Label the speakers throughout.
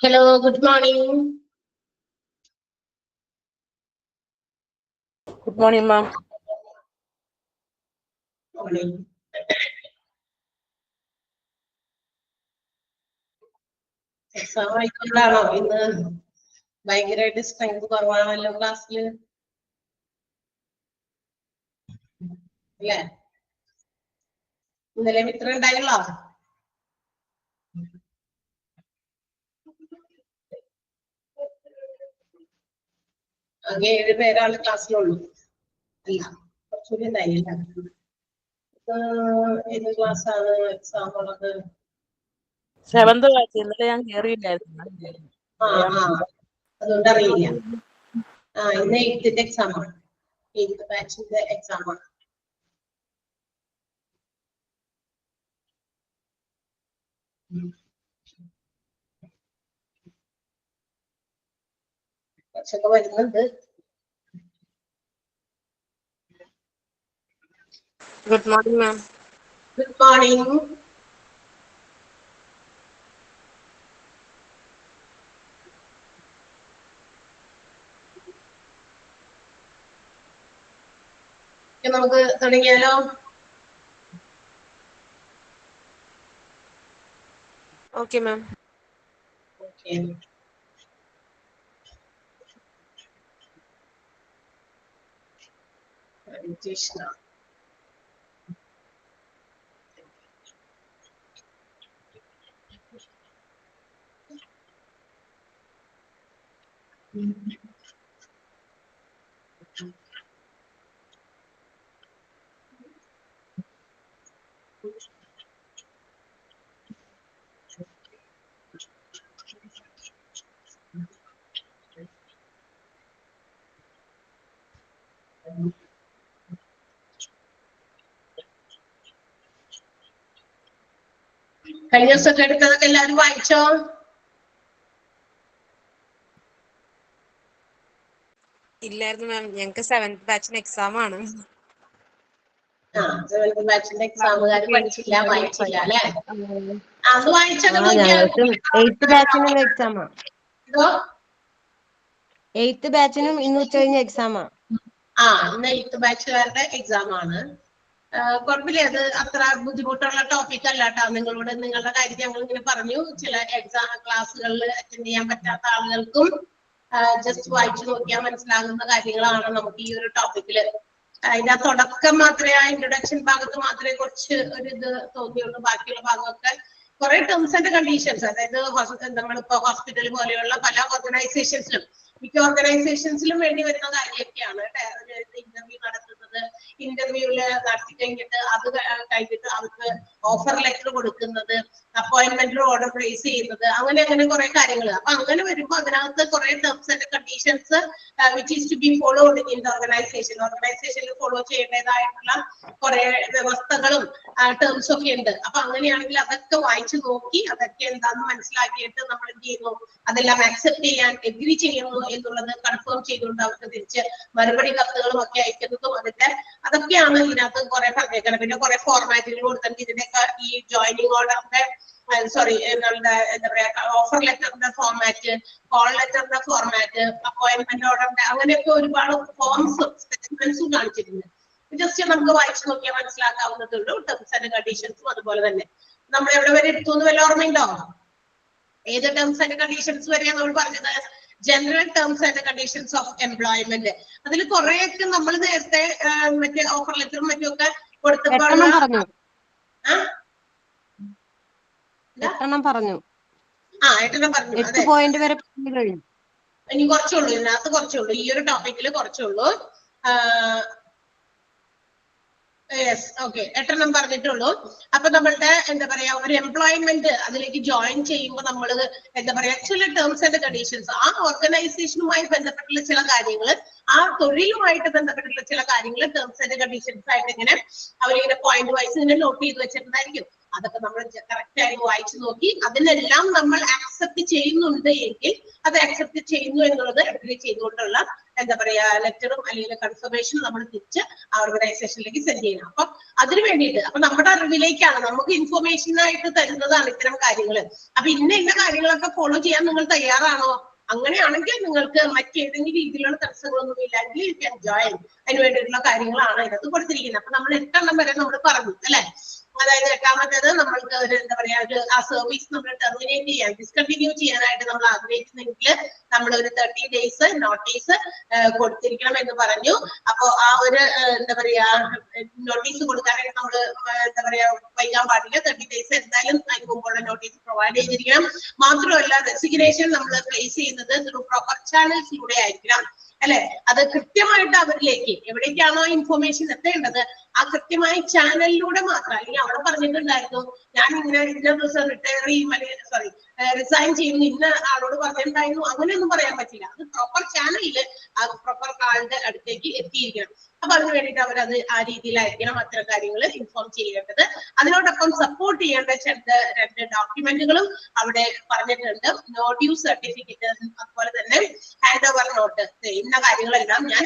Speaker 1: Hello, good morning.
Speaker 2: Good morning, ma'am.
Speaker 1: Morning. Exam ആയിക്കൊണ്ടാണോ ഇന്ന് ഭയങ്കരമായിട്ട് സ്ട്രെങ്ത് കുറവാണല്ലോ ക്ലാസ്സില് അല്ലേ? ഇന്നലെ ഇത്ര ഉണ്ടായല്ലോ. ആകെ 7 പേരാണ് ക്ലാസ്സിലുള്ളൂ. അല്ല, കുറച്ചുകൂടി ഉണ്ടായില്ല. ഏത് ക്ലാസ്സാണ് എക്സാം ഉള്ളത്?
Speaker 2: 7th batch ഇന്നലെ ഞാൻ കേറിയില്ലായിരുന്നു.
Speaker 1: അതുകൊണ്ട് അറിയില്ല. ഇന്ന് 8th എക്സാം ആണ്. 8th ബാച്ചിന്റെ എക്സാം ആണ്. കുറച്ചൊക്കെ വരുന്നുണ്ട്.
Speaker 2: Good morning, ma'am.
Speaker 1: Good morning. നമുക്ക് തുടങ്ങിയാലോ?
Speaker 2: Okay, ma'am.
Speaker 1: Okay. Krishna. കഴിഞ്ഞ ദിവസമൊക്കെ എടുത്തതൊക്കെ എല്ലാവരും വായിച്ചോ?
Speaker 2: ഇല്ലായിരുന്നു മാം, ഞങ്ങൾക്ക് 7th ബാച്ചിന് എക്സാം ആണ്.
Speaker 1: 7th ബാച്ചിന്റെ എക്സാമുകാർ പഠിച്ചില്ല, വായിച്ചില്ല അല്ലെ? അത് വായിച്ചൊക്കെ
Speaker 3: ഞങ്ങൾക്ക് 8th ബാച്ചിനും എക്സാമാ. 8th ബാച്ചിനും ഇന്ന് ഉച്ച കഴിഞ്ഞ എക്സാമാ.
Speaker 1: ഇന്ന് 8th ബാച്ചുകാരുടെ എക്സാം ആണ്. കുഴപ്പമില്ല, അത് അത്ര ബുദ്ധിമുട്ടുള്ള ടോപ്പിക് അല്ല കേട്ടോ. നിങ്ങളുടെ കാര്യം ഞങ്ങൾ ഇങ്ങനെ പറഞ്ഞു. ചില എക്സാം ക്ലാസ്സുകളിൽ അറ്റൻഡ് ചെയ്യാൻ പറ്റാത്ത ആളുകൾക്കും ജസ്റ്റ് വായിച്ചു നോക്കിയാൽ മനസ്സിലാകുന്ന കാര്യങ്ങളാണ് നമുക്ക് ഈ ഒരു ടോപ്പിക്കില്. അതിന്റെ തുടക്കം മാത്രമേ, ആ ഇൻട്രൊഡക്ഷൻ ഭാഗത്ത് മാത്രമേ കുറച്ച് ഒരു ഇത് തോന്നിയുള്ളൂ. ബാക്കിയുള്ള ഭാഗമൊക്കെ കുറെ ടേംസ് ആൻഡ് കണ്ടീഷൻസ്, അതായത് നമ്മളിപ്പോ ഹോസ്പിറ്റൽ പോലെയുള്ള പല ഓർഗനൈസേഷൻസിലും, മിക്ക ഓർഗനൈസേഷൻസിലും വേണ്ടി വരുന്ന കാര്യമൊക്കെയാണ്. ഇന്റർവ്യൂ നടത്തുന്നത്, ഇന്റർവ്യൂല് നടത്തി കഴിഞ്ഞിട്ട് അത് കഴിഞ്ഞിട്ട് അവർക്ക് ഓഫർ ലെറ്റർ കൊടുക്കുന്നത്, അപ്പോയിന്റ്മെന്റ് ഓർഡർ പ്ലേസ് ചെയ്യുന്നത്, അങ്ങനെ കുറെ കാര്യങ്ങൾ. അപ്പൊ അങ്ങനെ വരുമ്പോ അതിനകത്ത് കുറെ terms and conditions which is to be followed in the ഓർഗനൈസേഷനിൽ ഫോളോ ചെയ്യേണ്ടതായിട്ടുള്ള കുറെ വ്യവസ്ഥകളും ടേംസും ഒക്കെ ഉണ്ട്. അപ്പൊ അങ്ങനെയാണെങ്കിൽ അതൊക്കെ വായിച്ചു നോക്കി അതൊക്കെ എന്താണെന്ന് മനസ്സിലാക്കിയിട്ട് നമ്മൾ എന്ത് ചെയ്യുന്നു, അതെല്ലാം അക്സെപ്റ്റ് ചെയ്യാൻ എഗ്രി ചെയ്യുന്നു എന്നുള്ളത് കൺഫേം ചെയ്തുകൊണ്ട് അവർക്ക് തിരിച്ച് മറുപടി കത്തുകളും ഒക്കെ അയക്കുന്നതും അതൊക്കെയാണ് ഇതിനകത്ത് കുറെ പറഞ്ഞേക്കണം. പിന്നെ കുറെ ഫോർമാറ്റുകൾ കൊടുത്തിട്ട് ഇതിനൊക്കെ ഈ ജോയിനിങ് ഓർഡറിന്റെ എന്താ പറയാ, ഓഫർ ലെറ്ററിന്റെ ഫോർമാറ്റ്, കോൾ ലെറ്ററിന്റെ ഫോർമാറ്റ്, അപ്പോയിന്റ്മെന്റ് ഓർഡറിന്റെ, അങ്ങനെയൊക്കെ ഒരുപാട് ഫോംസും സ്പെസിമെൻസും കാണിച്ചിട്ടുണ്ട്. ജസ്റ്റ് നമുക്ക് വായിച്ചു നോക്കിയാൽ മനസ്സിലാക്കാവുന്നതേ ഉള്ളൂ. ടേംസ് ആൻഡ് കണ്ടീഷൻസും അതുപോലെ തന്നെ. നമ്മൾ എവിടെ വരെ എടുത്തു എന്ന് വല്ല ഓർമ്മയുണ്ടോ? ഏത് ടേംസ് ആൻഡ് കണ്ടീഷൻസ് വരെയാണ് നമ്മൾ പറഞ്ഞത്? General terms and conditions of employment. അതിൽ കുറെയൊക്കെ നമ്മൾ നേരത്തെ മറ്റേ ഓഫർ ലെറ്ററും മറ്റുമൊക്കെ കൊടുത്തപ്പോൾ
Speaker 3: പറഞ്ഞു. എട്ടെണ്ണം പറഞ്ഞു.
Speaker 1: അതെ,
Speaker 3: പോയിന്റ് വരെ കഴിഞ്ഞു.
Speaker 1: ഇനി കുറച്ചുള്ളൂ, ഇതിനകത്ത് കുറച്ചുള്ളൂ, ഈ ഒരു ടോപ്പിക്കിൽ കുറച്ചുള്ളൂ. യെസ്, ഓക്കെ, 8 പറഞ്ഞിട്ടുള്ളൂ. അപ്പൊ നമ്മളുടെ എന്താ പറയാ, ഒരു എംപ്ലോയ്മെന്റ് അതിലേക്ക് ജോയിൻ ചെയ്യുമ്പോൾ നമ്മൾ എന്താ പറയാ, ചില ടേംസ് ആൻഡ് കണ്ടീഷൻസ്, ആ ഓർഗനൈസേഷനുമായി ബന്ധപ്പെട്ടുള്ള ചില കാര്യങ്ങൾ, ആ തൊഴിലുമായിട്ട് ബന്ധപ്പെട്ടുള്ള ചില കാര്യങ്ങൾ ടേംസ് ആൻഡ് കണ്ടീഷൻസ് ആയിട്ട് ഇങ്ങനെ അവരിങ്ങനെ പോയിന്റ് വൈസ് ഇങ്ങനെ നോട്ട് ചെയ്ത് വെച്ചിട്ടുണ്ടായിരിക്കും. അതൊക്കെ നമ്മൾ കറക്റ്റ് ആയി വായിച്ചു നോക്കി അതിനെല്ലാം നമ്മൾ അക്സെപ്റ്റ് ചെയ്യുന്നുണ്ട് എങ്കിൽ അത് അക്സെപ്റ്റ് ചെയ്യുന്നു എന്നുള്ളത് അഗ്രി ചെയ്തുകൊണ്ടുള്ള എന്താ പറയാ ലെറ്ററും അല്ലെങ്കിൽ കൺഫർമേഷനും നമ്മൾ തിരിച്ച് ആ ഓർഗനൈസേഷനിലേക്ക് സെൻഡ് ചെയ്യണം. അപ്പൊ അതിന് വേണ്ടിയിട്ട് അപ്പൊ നമ്മുടെ അറിവിലേക്കാണ്, നമുക്ക് ഇൻഫോർമേഷൻ ആയിട്ട് തരുന്നതാണ് ഇത്തരം കാര്യങ്ങൾ. അപ്പൊ ഇന്ന കാര്യങ്ങളൊക്കെ ഫോളോ ചെയ്യാൻ നിങ്ങൾ തയ്യാറാണോ? അങ്ങനെയാണെങ്കിൽ നിങ്ങൾക്ക് മറ്റേതെങ്കിലും രീതിയിലുള്ള തടസ്സങ്ങളൊന്നും ഇല്ലെങ്കിൽ യു ക്യാൻ ജോയിൻ. അതിന് വേണ്ടിയിട്ടുള്ള കാര്യങ്ങളാണ് ഇതിനകത്ത് കൊടുത്തിരിക്കുന്നത്. അപ്പൊ നമ്മൾ 8 വരെ നമ്മൾ പറഞ്ഞു അല്ലെ. അതായത് 8ാമത്തേത് നമ്മൾക്ക് ഒരു എന്താ പറയാ ആ സർവീസ് നമ്മൾ ടെർമിനേറ്റ് ചെയ്യാൻ, ഡിസ്കണ്ടിന്യൂ ചെയ്യാനായിട്ട് നമ്മൾ ആഗ്രഹിക്കുന്നെങ്കിൽ നമ്മൾ ഒരു 30 days നോട്ടീസ് കൊടുത്തിരിക്കണം എന്ന് പറഞ്ഞു. അപ്പൊ ആ ഒരു എന്താ പറയാ നോട്ടീസ് കൊടുക്കാനായിട്ട് നമ്മൾ എന്താ പറയാ വൈകാൻ പാടില്ല. 30 days എന്തായാലും അതിന് മുമ്പുള്ള നോട്ടീസ് പ്രൊവൈഡ് ചെയ്തിരിക്കണം. മാത്രമല്ല റെസിഗ്നേഷൻ നമ്മൾ പ്ലേസ് ചെയ്യുന്നത് ത്രൂ പ്രോപ്പർ ചാനൽസിലൂടെ ആയിരിക്കണം അല്ലെ. അത് കൃത്യമായിട്ട് അവരിലേക്ക് എവിടേക്കാണോ ഇൻഫോർമേഷൻ എത്തേണ്ടത് ആ കൃത്യമായ ചാനലിലൂടെ മാത്രം. അല്ലെങ്കിൽ അവിടെ പറഞ്ഞിട്ടുണ്ടായിരുന്നു ഞാൻ ഇന്ന ദിവസം റിട്ടയർ ചെയ്യും അല്ലെങ്കിൽ സോറി റിസൈൻ ചെയ്യുന്നു ഇന്ന ആളോട് പറഞ്ഞിട്ടുണ്ടായിരുന്നു, അങ്ങനെയൊന്നും പറയാൻ പറ്റില്ല. അത് പ്രോപ്പർ ചാനലില് ആ പ്രോപ്പർ ആളുടെ അടുത്തേക്ക് എത്തിയിരിക്കണം. അപ്പൊ അതിന് വേണ്ടിയിട്ട് അവരത് ആ രീതിയിലായിരിക്കണം അത്തരം കാര്യങ്ങൾ ഇൻഫോം ചെയ്യേണ്ടത്. അതിനോടൊപ്പം സപ്പോർട്ട് ചെയ്യേണ്ട 2 ഡോക്യുമെന്റുകളും അവിടെ പറഞ്ഞിട്ടുണ്ട്. നോ ഡ്യൂ സർട്ടിഫിക്കറ്റ്, അതുപോലെ തന്നെ ഹാൻഡ് ഓവർ നോട്ട്. ഇന്ന കാര്യങ്ങളെല്ലാം ഞാൻ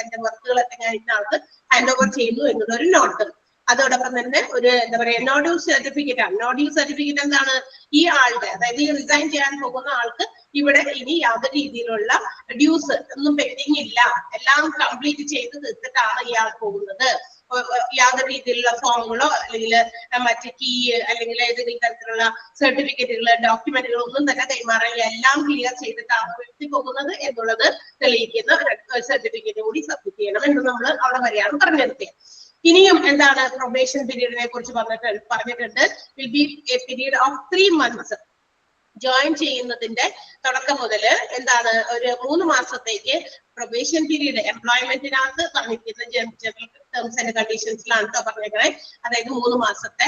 Speaker 1: എന്റെ വർക്കുകളൊക്കെ ഞാൻ ഇന്ന ആൾക്ക് ഹാൻഡ് ഓവർ ചെയ്യുന്നു എന്നുള്ളൊരു നോട്ട്. അതോടൊപ്പം തന്നെ ഒരു എന്താ പറയാ നോ ഡ്യൂ സർട്ടിഫിക്കറ്റ് ആണ്. നോ ഡ്യൂ സർട്ടിഫിക്കറ്റ് എന്താണ്? ഈ ആളുടെ അതായത് ഈ റിസൈൻ ചെയ്യാൻ പോകുന്ന ആൾക്ക് ഇവിടെ ഇനി യാതൊരു രീതിയിലുള്ള ഡ്യൂസ് ഒന്നും പെൻഡിങ് ഇല്ല, എല്ലാം കംപ്ലീറ്റ് ചെയ്ത് തീർത്തിട്ടാണ് ഇയാൾ പോകുന്നത്. യാതൊരു രീതിയിലുള്ള ഫോമുകളോ അല്ലെങ്കിൽ മറ്റു കീ അല്ലെങ്കിൽ ഏതെങ്കിലും തരത്തിലുള്ള സർട്ടിഫിക്കറ്റുകൾ ഡോക്യുമെന്റുകൾ ഒന്നും തന്നെ കൈമാറില്ല, എല്ലാം ക്ലിയർ ചെയ്തിട്ടാണ് വ്യക്തി പോകുന്നത് എന്നുള്ളത് തെളിയിക്കുന്ന സർട്ടിഫിക്കറ്റ് കൂടി സബ്മിറ്റ് ചെയ്യണം എന്ന് നമ്മൾ അവിടെ വരെയാണ് പറഞ്ഞു നിർത്തിയത്. ഇനിയും എന്താണ് പ്രൊബേഷൻ പീരീഡിനെ കുറിച്ച് പറഞ്ഞിട്ടുണ്ട്. Will be A period of 3 months. Join ചെയ്യുന്നതിന്റെ തുടക്കം മുതൽ എന്താണ് ഒരു 3 മാസത്തേക്ക് പ്രൊബേഷൻ പീരീഡ് എംപ്ലോയ്മെന്റിനകത്ത് പറഞ്ഞിരിക്കുന്ന ജനറൽ ടേംസ് ആൻഡ് കണ്ടീഷൻസിലാണ് പറഞ്ഞേക്കണേ. അതായത് 3 മാസത്തെ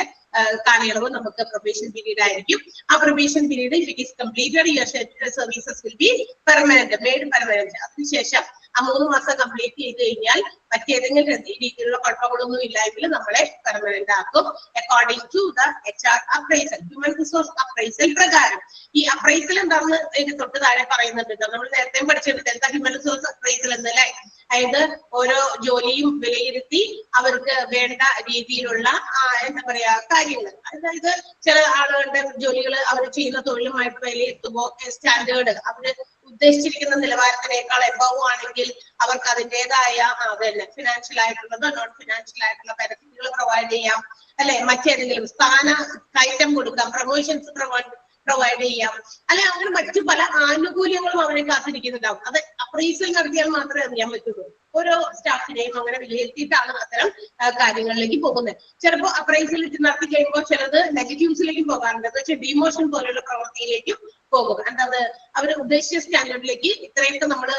Speaker 1: കാലയളവ് നമുക്ക് പ്രൊബേഷൻ പീരീഡ് ആയിരിക്കും. ആ probation period if it is completed your services will be permanent, made permanent. അതിനുശേഷം ആ 3 മാസം കംപ്ലീറ്റ് ചെയ്ത് കഴിഞ്ഞാൽ മറ്റേതെങ്കിലും രീതിയിലുള്ള കുഴപ്പങ്ങളൊന്നും ഇല്ലെങ്കിൽ നമ്മളെ പെർമനന്റ് ആക്കും. According to the HR appraisal, human resource appraisal പ്രകാരം. ഈ അപ്രൈസൽ എന്താണെന്ന് ഇതിന് തൊട്ട് താഴെ പറയുന്നുണ്ട്. നമ്മൾ നേരത്തെ പഠിച്ചിട്ടുണ്ട് എന്താ ഹ്യൂമൻ റിസോഴ്സ് അപ്രൈസൽ എന്നല്ലേ. അതായത് ഓരോ ജോലിയും വിലയിരുത്തി അവർക്ക് വേണ്ട രീതിയിലുള്ള എന്താ പറയാ കാര്യങ്ങൾ, അതായത് ചില ആളുകളുടെ ജോലികൾ അവർ ചെയ്യുന്ന തൊഴിലുമായിട്ട് വിലയിരുത്തുമ്പോൾ സ്റ്റാൻഡേർഡ് അവര് ഉദ്ദേശിച്ചിരിക്കുന്ന നിലവാരത്തിനേക്കാൾ എബവ് ആണെങ്കിൽ അവർക്ക് അതിൻ്റെതായ അതന്നെ ഫിനാൻഷ്യൽ ആയിട്ടുള്ളത് നോൺ ഫിനാൻഷ്യൽ ആയിട്ടുള്ള ബെനിഫിറ്റുകൾ പ്രൊവൈഡ് ചെയ്യാം അല്ലെ. മറ്റേതെങ്കിലും സ്ഥാന കയറ്റം കൊടുക്കാം, പ്രൊമോഷൻസ് പ്രൊവൈഡ് ചെയ്യാം അല്ലെ. അങ്ങനെ മറ്റു പല ആനുകൂല്യങ്ങളും അവരെ കാത്തിരിക്കുന്നുണ്ടാവും. അത് അപ്രൈസൽ നടത്തിയാൽ മാത്രമേ അറിയാൻ പറ്റുള്ളൂ. ഓരോ സ്റ്റാഫിനെയും അങ്ങനെ വിലയിരുത്തിയിട്ടാണ് അത്തരം കാര്യങ്ങളിലേക്ക് പോകുന്നത്. ചിലപ്പോൾ അപ്രൈസൽ നടത്തി കഴിയുമ്പോൾ ചിലത് നെഗറ്റീവ്സിലേക്കും പോകാറുണ്ട്. ഡിമോഷൻ പോലുള്ള പ്രവൃത്തിയിലേക്കും പോകും. എന്താത് അവർ ഉദ്ദേശിച്ച സ്റ്റാൻഡേർഡിലേക്ക് ഇത്രയൊക്കെ നമ്മൾ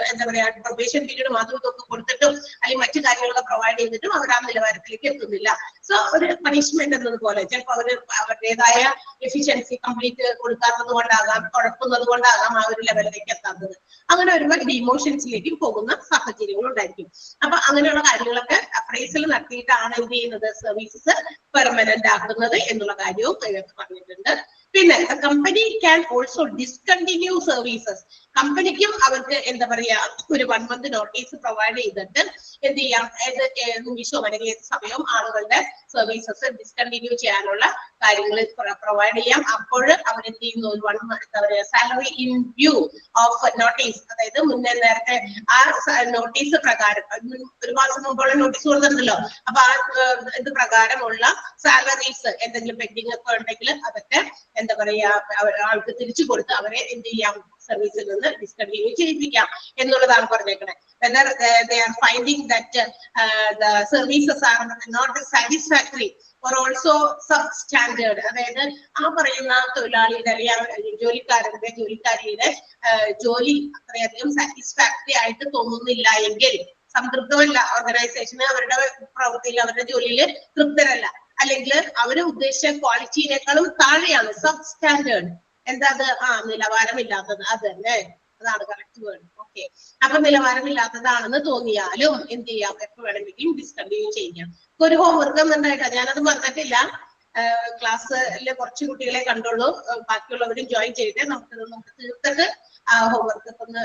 Speaker 1: എന്താ പറയാ പ്രൊബേഷൻ പീരീഡ് മാത്രം ഇതൊക്കെ കൊടുത്തിട്ടും അല്ലെങ്കിൽ മറ്റു കാര്യങ്ങളൊക്കെ പ്രൊവൈഡ് ചെയ്തിട്ടും അവർ ആ നിലവാരത്തിലേക്ക് എത്തുന്നില്ല. സോ ഒരു പണിഷ്മെന്റ് എന്നതുപോലെ ചിലപ്പോൾ അവർ അവരുടേതായ എഫിഷ്യൻസി കംപ്ലീറ്റ് കൊടുക്കാത്തത് കൊണ്ടാകാം, കുഴപ്പുന്നത് കൊണ്ടാകാം ആ ഒരു ലെവലിലേക്ക് എത്താത്തത്. അങ്ങനെ വരുമ്പോൾ ഡിമോഷൻസിലേക്കും പോകുന്ന സാഹചര്യങ്ങൾ ഉണ്ടായിരിക്കും. അപ്പൊ അങ്ങനെയുള്ള കാര്യങ്ങളൊക്കെ അപ്രൈസൽ നടത്തിയിട്ടാണ് എന്ത് ചെയ്യുന്നത് സർവീസസ് പെർമനന്റ് ആക്കുന്നത് എന്നുള്ള കാര്യവും അതിനകത്ത് പറഞ്ഞിട്ടുണ്ട്. പിന്നെ company can also discontinue services. കമ്പനിക്കും അവർക്ക് എന്താ പറയാ ഒരു 1 month നോട്ടീസ് പ്രൊവൈഡ് ചെയ്തിട്ട് എന്ത് ചെയ്യാം, ഏത് നിമിഷവും അല്ലെങ്കിൽ ഏത് സമയവും ആളുകളുടെ സർവീസസ് ഡിസ്കണ്ടിന്യൂ ചെയ്യാനുള്ള കാര്യങ്ങൾ പ്രൊവൈഡ് ചെയ്യാം. അപ്പോൾ അവരെന്ത് ചെയ്യുന്നു ഒരു 1 month എന്താ പറയാ salary in view of notice, അതായത് മുന്നേ നേരത്തെ ആ നോട്ടീസ് പ്രകാരം 1 മാസം മുമ്പുള്ള നോട്ടീസ് കൊടുത്തിട്ടുണ്ടല്ലോ. അപ്പൊ ആ ഇത് പ്രകാരമുള്ള സാലറീസ് എന്തെങ്കിലും പെൻഡിങ് ഒക്കെ ഉണ്ടെങ്കിൽ അതൊക്കെ എന്താ പറയാ ആൾക്ക് തിരിച്ചു കൊടുത്ത് അവരെ എന്ത് ചെയ്യാം സർവീസിൽ നിന്ന് ഡിസ്കണ്ടിന്യൂ ചെയ്യിപ്പിക്കാം എന്നുള്ളതാണ് പറഞ്ഞേക്കണേ. Whether they are finding that the services are not satisfactory or also substandard, അതായത് ആ പറയുന്ന തൊഴിലാളിയുടെ അല്ലെങ്കിൽ ജോലിക്കാരിയുടെ ജോലി അത്രയധികം സാറ്റിസ്ഫാക്ടറി ആയിട്ട് തോന്നുന്നില്ല എങ്കിൽ, സംതൃപ്തമല്ല, ഓർഗനൈസേഷന് അവരുടെ പ്രവൃത്തിയിൽ അവരുടെ ജോലിയിൽ തൃപ്തരല്ല, അല്ലെങ്കിൽ അവര് ഉദ്ദേശിച്ച ക്വാളിറ്റിയിനേക്കാളും താഴെയാണ്, സബ് സ്റ്റാൻഡേർഡ്, എന്താ അത് നിലവാരമില്ലാത്തത്, അത് തന്നെ അതാണ് കറക്റ്റ് വേർഡ്. ഓക്കെ, അപ്പൊ നിലവാരമില്ലാത്തതാണെന്ന് തോന്നിയാലും എന്ത് ചെയ്യാം, എപ്പോ വേണമെങ്കിലും ഡിസ്കണ്ടിന്യൂ ചെയ്യാം. ഒരു ഹോംവർക്ക് ഉണ്ടായിട്ടാ, ഞാനത് മറന്നിട്ടില്ല. ക്ലാസ്സിലെ കുറച്ച് കുട്ടികളെ കണ്ടുള്ളൂ, ബാക്കിയുള്ളവരും ജോയിൻ ചെയ്തിട്ട് നമുക്ക് തീർത്തിട്ട് ആ ഹോംവർക്ക് ഒന്ന്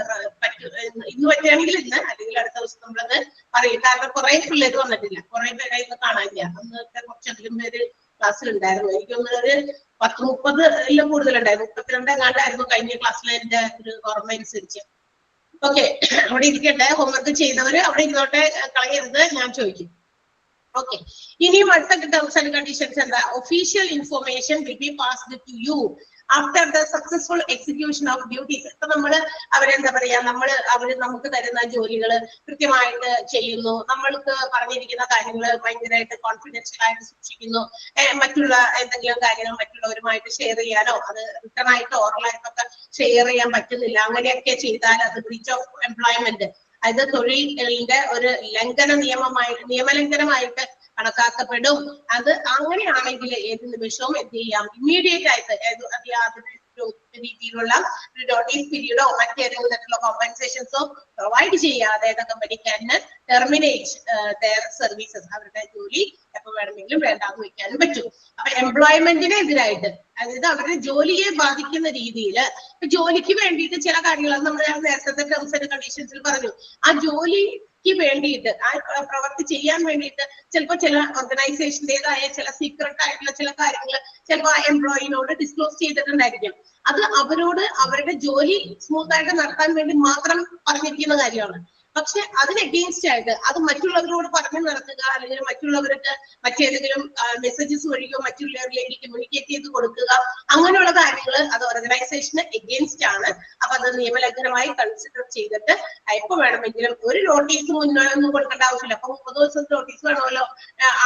Speaker 1: ഇന്ന് പറ്റുകയാണെങ്കിൽ ഇന്ന്, അല്ലെങ്കിൽ അടുത്ത ദിവസം നമ്മളത് പറയും. കാരണം കുറെ പിള്ളേർ വന്നിട്ടില്ല, കുറെ പേരെ ഇന്ന് കാണാനില്ല. അന്നൊക്കെ കുറച്ചധികം പേര് ക്ലാസ്സിലുണ്ടായിരുന്നു. എനിക്കൊന്ന് ഒരു 10-30 കൂടുതലുണ്ടായിരുന്നു. 32 എങ്ങാണ്ടായിരുന്നു കഴിഞ്ഞ ക്ലാസ്സിലെ എന്റെ ഒരു ഓർമ്മ അനുസരിച്ച്. ഓക്കെ, അവിടെ ഇരിക്കട്ടെ. ഹോംവർക്ക് ചെയ്തവര് അവിടെ ഇരുന്നോട്ടെ, കളയരുത്, ഞാൻ ചോദിക്കും. ഓക്കെ, ഇനിയും അടുത്ത ടേംസ് ആൻഡ് കണ്ടീഷൻസ് എന്താ? Official information will be passed to you after the successful execution of duties. ഇപ്പൊ നമ്മള് അവരെന്താ പറയാ, അവര് നമുക്ക് തരുന്ന ജോലികൾ കൃത്യമായിട്ട് ചെയ്യുന്നു, നമ്മൾക്ക് പറഞ്ഞിരിക്കുന്ന കാര്യങ്ങൾ ഭയങ്കരമായിട്ട് കോൺഫിഡൻഷ്യൽ ആയിട്ട് സൂക്ഷിക്കുന്നു, മറ്റുള്ള എന്തെങ്കിലും കാര്യങ്ങൾ മറ്റുള്ളവരുമായിട്ട് ഷെയർ ചെയ്യാനോ അത് റിട്ടേൺ ആയിട്ടോ ഓറലായിട്ടൊക്കെ ഷെയർ ചെയ്യാൻ പറ്റുന്നില്ല, അങ്ങനെയൊക്കെ ചെയ്താൽ അത് ബ്രീച്ച് ഓഫ് എംപ്ലോയ്മെന്റ്, അതായത് തൊഴിലിന്റെ ഒരു നിയമലംഘനമായിട്ട് കണക്കാക്കപ്പെടും. അത് അങ്ങനെയാണെങ്കിൽ ഏത് നിമിഷവും എന്ത് ചെയ്യാം, ഇമ്മീഡിയറ്റ് ആയിട്ട് യാതൊരു രീതിയിലുള്ള ഒരു നോട്ടീസ് പീരീഡോ മറ്റേതെങ്കിലും തരത്തിലുള്ള കോമ്പൻസേഷൻസോ പ്രൊവൈഡ് ചെയ്യാതെ company can terminate their services, അവരുടെ ജോലി എപ്പോ വേണമെങ്കിലും വേണ്ടാന്ന് വെക്കാനും പറ്റും. അപ്പൊ എംപ്ലോയ്മെന്റിന് എതിരായിട്ട്, അതായത് അവരുടെ ജോലിയെ ബാധിക്കുന്ന രീതിയിൽ ജോലിക്ക് വേണ്ടിയിട്ട് ചില കാര്യങ്ങൾ നമ്മൾ നേരത്തെ ടേംസ് ആൻഡ് കണ്ടീഷൻസിൽ പറഞ്ഞു, ആ ജോലിക്ക് വേണ്ടിയിട്ട് ആ പ്രവൃത്തി ചെയ്യാൻ വേണ്ടിയിട്ട് ചിലപ്പോൾ ചില ഓർഗനൈസേഷൻ്റെതായ ചില സീക്രട്ട് ആയിട്ടുള്ള ചില കാര്യങ്ങൾ ചിലപ്പോൾ ആ എംപ്ലോയിനോട് ഡിസ്ക്ലോസ് ചെയ്തിട്ടുണ്ടായിരിക്കും. അത് അവരോട് അവരുടെ ജോലി സ്മൂത്ത് ആയിട്ട് നടത്താൻ വേണ്ടി മാത്രം പറഞ്ഞിരിക്കുന്ന കാര്യമാണ്. പക്ഷെ അതിന് അഗെയിൻസ്റ്റ് ആയിട്ട് അത് മറ്റുള്ളവരോട് പറഞ്ഞു നടത്തുക, അല്ലെങ്കിൽ മറ്റുള്ളവർക്ക് മറ്റേതെങ്കിലും മെസ്സേജസ് വഴിയോ മറ്റുള്ളവരിലേക്ക് കമ്മ്യൂണിക്കേറ്റ് ചെയ്ത് കൊടുക്കുക, അങ്ങനെയുള്ള കാര്യങ്ങൾ അത് ഓർഗനൈസേഷന് എഗെയിൻസ്റ്റ് ആണ്. അപ്പൊ അത് നിയമലംഘനമായി കൺസിഡർ ചെയ്തിട്ട് എപ്പോ വേണമെങ്കിലും ഒരു നോട്ടീസ് മുന്നേ ഒന്നും കൊടുക്കേണ്ട ആവശ്യമില്ല. അപ്പൊ 30 ദിവസത്തെ നോട്ടീസ് വേണമല്ലോ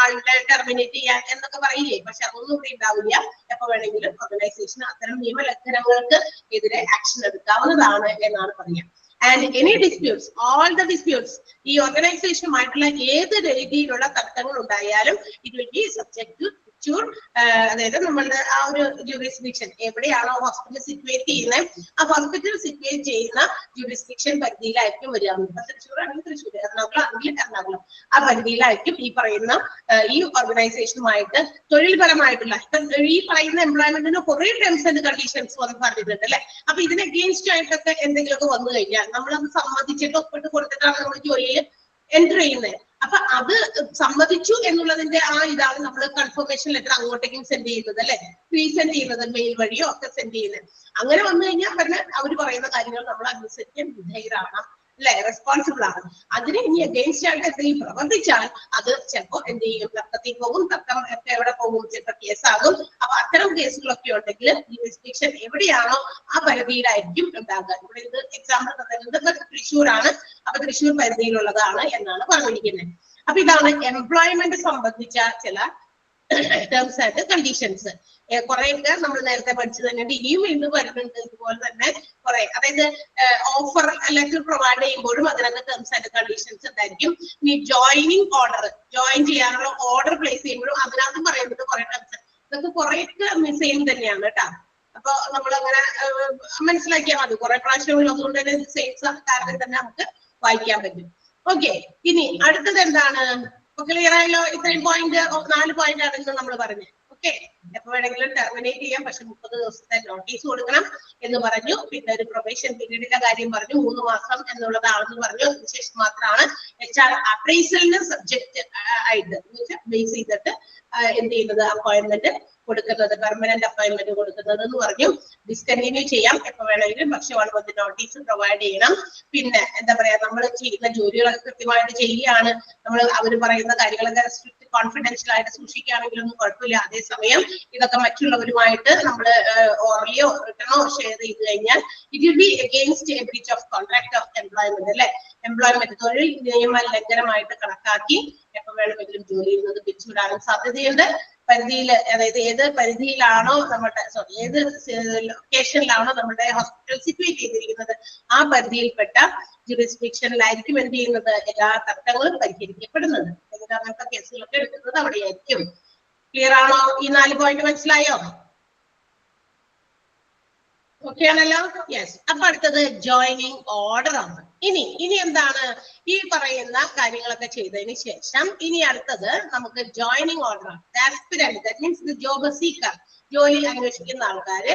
Speaker 1: ആളുടെ ടെർമിനേറ്റ് ചെയ്യാൻ എന്നൊക്കെ പറയില്ലേ, പക്ഷെ അതൊന്നും ഇവിടെ ഉണ്ടാവില്ല. എപ്പോ വേണമെങ്കിലും ഓർഗനൈസേഷൻ അത്തരം നിയമലംഘനങ്ങൾക്ക് എതിരെ ആക്ഷൻ എടുക്കാവുന്നതാണ് എന്നാണ് പറയുക. And any disputes, all the disputes, ഈ ഓർഗനൈസേഷനുമായിട്ടുള്ള ഏത് രീതിയിലുള്ള തർക്കങ്ങൾ ഉണ്ടായാലും it will be subject to അതായത് നമ്മളുടെ ആ ഒരു ജൂറിസ്ഡിക്ഷൻ എവിടെയാണോ ഹോസ്പിറ്റൽ സിറ്റുവേറ്റ് ചെയ്യുന്നത്, ആ ഹോസ്പിറ്റൽ സിറ്റുവേറ്റ് ചെയ്യുന്ന ജൂറിസ്ഡിക്ഷൻ പരിധിയിലായിരിക്കും വരിക. തൃശ്ശൂർ ആണെങ്കിൽ തൃശ്ശൂർ, എറണാകുളം ആണെങ്കിൽ എറണാകുളം, ആ പരിധിയിലായിരിക്കും ഈ പറയുന്ന ഈ ഓർഗനൈസേഷനുമായിട്ട് തൊഴിൽപരമായിട്ടുള്ള ഈ പറയുന്ന എംപ്ലോയ്മെന്റിന് കുറെ ടേംസ് ആൻഡ് കണ്ടീഷൻസ് വന്ന് പറഞ്ഞിട്ടുണ്ട് അല്ലെ. അപ്പൊ ഇതിന് അഗെയിൻസ്റ്റ് ആയിട്ടൊക്കെ എന്തെങ്കിലുമൊക്കെ വന്നു കഴിഞ്ഞാൽ നമ്മളത് സമ്മതിച്ചിട്ട് ഒപ്പിട്ട് കൊടുത്തിട്ടാണ് നമ്മൾ ജോലിയിൽ എൻറ്റർ ചെയ്യുന്നത്. അപ്പൊ അത് സമ്മതിച്ചു എന്നുള്ളതിന്റെ ആ ഇതാണ് നമ്മൾ കൺഫർമേഷൻ ലെറ്റർ അങ്ങോട്ടേക്കും സെൻഡ് ചെയ്യുന്നത് അല്ലെ, റീസെൻഡ് ചെയ്യുന്നത് മെയിൽ വഴിയോ ഒക്കെ സെൻഡ് ചെയ്യുന്നത്. അങ്ങനെ വന്നു കഴിഞ്ഞാൽ പിന്നെ അവർ പറയുന്ന കാര്യങ്ങൾ നമ്മൾ അനുസരിക്കാൻ വിധേയരാണ് അല്ലെ, റെസ്പോൺസിബിൾ ആണ്. അതിന് ഇനി അഗെയിൻസ്റ്റ് ആയിട്ട് എന്തെങ്കിലും പ്രവർത്തിച്ചാൽ അത് ചിലപ്പോൾ എന്ത് ചെയ്യും, തർക്കത്തിൽ പോകും. തർക്കം ഒക്കെ എവിടെ പോകും, ചിലപ്പോൾ കേസാകും. അപ്പൊ അത്തരം കേസുകളൊക്കെ ഉണ്ടെങ്കിൽ ജൂറിസ്ഡിക്ഷൻ എവിടെയാണോ ആ പരിധിയിലായിരിക്കും ഉണ്ടാകുക. ഇവിടെ ഇത് എക്സാമ്പിൾ തരുന്നത് തൃശ്ശൂരാണ്, അപ്പൊ തൃശ്ശൂർ പരിധിയിലുള്ളതാണ് എന്നാണ് പറഞ്ഞിരിക്കുന്നത്. അപ്പൊ ഇതാണ് എംപ്ലോയ്മെന്റ് സംബന്ധിച്ച ചില ടേംസ് ആൻഡ് കണ്ടീഷൻസ്. കുറെയൊക്കെ നമ്മൾ നേരത്തെ പഠിച്ചു തന്നെയുണ്ട്, ഇനിയും വീണ്ടും വരുന്നുണ്ട് ഇതുപോലെ തന്നെ കുറെ. അതായത് ഓഫർ ലെറ്റർ പ്രൊവൈഡ് ചെയ്യുമ്പോഴും അതിനകത്ത് ടേംസ് ആൻഡ് കണ്ടീഷൻസ് ഉണ്ടായിരിക്കും. ഇനി ജോയിനിങ് ഓർഡർ, ജോയിൻ ചെയ്യാനുള്ള ഓർഡർ പ്ലേസ് ചെയ്യുമ്പോഴും അതിനകത്ത് പറയുന്നത് കുറെ ടേംസ്, ഇതൊക്കെ കുറെയൊക്കെ സെയിം തന്നെയാണ് കേട്ടോ. അപ്പൊ നമ്മൾ അങ്ങനെ മനസ്സിലാക്കിയാൽ മതി. കുറെ പ്രാവശ്യം അതുകൊണ്ട് തന്നെ സെയിം കാരണം തന്നെ നമുക്ക് വായിക്കാൻ പറ്റും. ഓക്കെ, ഇനി അടുത്തത് എന്താണ്? ക്ലിയർ ആയല്ലോ? ഇത്രയും പോയിന്റ്, 4 പോയിന്റ് ആണെന്ന് നമ്മൾ പറഞ്ഞത്. ഓക്കെ, എപ്പോ വേണമെങ്കിലും ടെർമിനേറ്റ് ചെയ്യാം, പക്ഷെ 30 ദിവസത്തെ നോട്ടീസ് കൊടുക്കണം എന്ന് പറഞ്ഞു. പിന്നെ ഒരു പ്രൊബേഷൻ പീരീഡിന്റെ കാര്യം പറഞ്ഞു, 3 മാസം എന്നുള്ളതാണെന്ന് പറഞ്ഞു. അതിനുശേഷം മാത്രമാണ് HR അപ്രൈസലിന് സബ്ജക്ട് ആയിട്ട് ബേസ് ചെയ്തിട്ട് എന്ത് ചെയ്യുന്നത്, അപ്പോയിന്റ്മെന്റ് കൊടുക്കുന്നത്, പെർമനന്റ് അപ്പോയിന്റ്മെന്റ് കൊടുക്കുന്നത് എന്ന് പറഞ്ഞു. ഡിസ്കണ്ടിന്യൂ ചെയ്യാം എപ്പോ വേണമെങ്കിലും, പക്ഷെ 1 month നോട്ടീസ് പ്രൊവൈഡ് ചെയ്യണം. പിന്നെ എന്താ പറയാ, നമ്മൾ ചെയ്യുന്ന ജോലികളൊക്കെ കൃത്യമായിട്ട് ചെയ്യുകയാണ്, നമ്മൾ അവർ പറയുന്ന കാര്യങ്ങളൊക്കെ സ്ട്രിക്റ്റ് കോൺഫിഡൻഷ്യൽ ആയിട്ട് സൂക്ഷിക്കുകയാണെങ്കിലൊന്നും കുഴപ്പമില്ല. അതേസമയം ഇതൊക്കെ മറ്റുള്ളവരുമായിട്ട് നമ്മൾ ഓറലിയോ റിട്ടേണോ ഷെയർ ചെയ്ത് കഴിഞ്ഞാൽ it will be against a breach of contract of employment അല്ലെ. എംപ്ലോയ്മെന്റ് തൊഴിൽ നിയമ ലംഘനമായിട്ട് കണക്കാക്കി എപ്പോ വേണമെങ്കിലും ജോലി ചെയ്യുന്നത് പിരിച്ചുവിടാനും സാധ്യതയുണ്ട്. പരിധിയിൽ, അതായത് ഏത് പരിധിയിലാണോ നമ്മുടെ ഏത് ലൊക്കേഷനിലാണോ നമ്മുടെ ഹോസ്പിറ്റൽ സിറ്റുവേറ്റ് ചെയ്തിരിക്കുന്നത് ആ പരിധിയിൽപ്പെട്ട ജൂറിസ്ഡിക്ഷനിലായിരിക്കും എന്ത് ചെയ്യുന്നത്, എല്ലാ തർക്കങ്ങളും പരിഹരിക്കപ്പെടുന്നത്. അല്ലെങ്കിൽ അങ്ങനത്തെ കേസുകളൊക്കെ എടുക്കുന്നത് അവിടെയായിരിക്കും. ക്ലിയർ ആണോ? ഈ 4 പോയിന്റ് മനസ്സിലായോ? ഓക്കെ ആണല്ലോ? യെസ്. അപ്പൊ അടുത്തത് ജോയിനിങ് ഓർഡർ ആണ്. ഇനി എന്താണ് ഈ പറയുന്ന കാര്യങ്ങളൊക്കെ ചെയ്തതിന് ശേഷം ഇനി അടുത്തത് നമുക്ക് ജോയിനിങ് ഓർഡർ ആണ്. Aspirant, that means the job seeker, ജോലി അന്വേഷിക്കുന്ന ആൾക്കാര്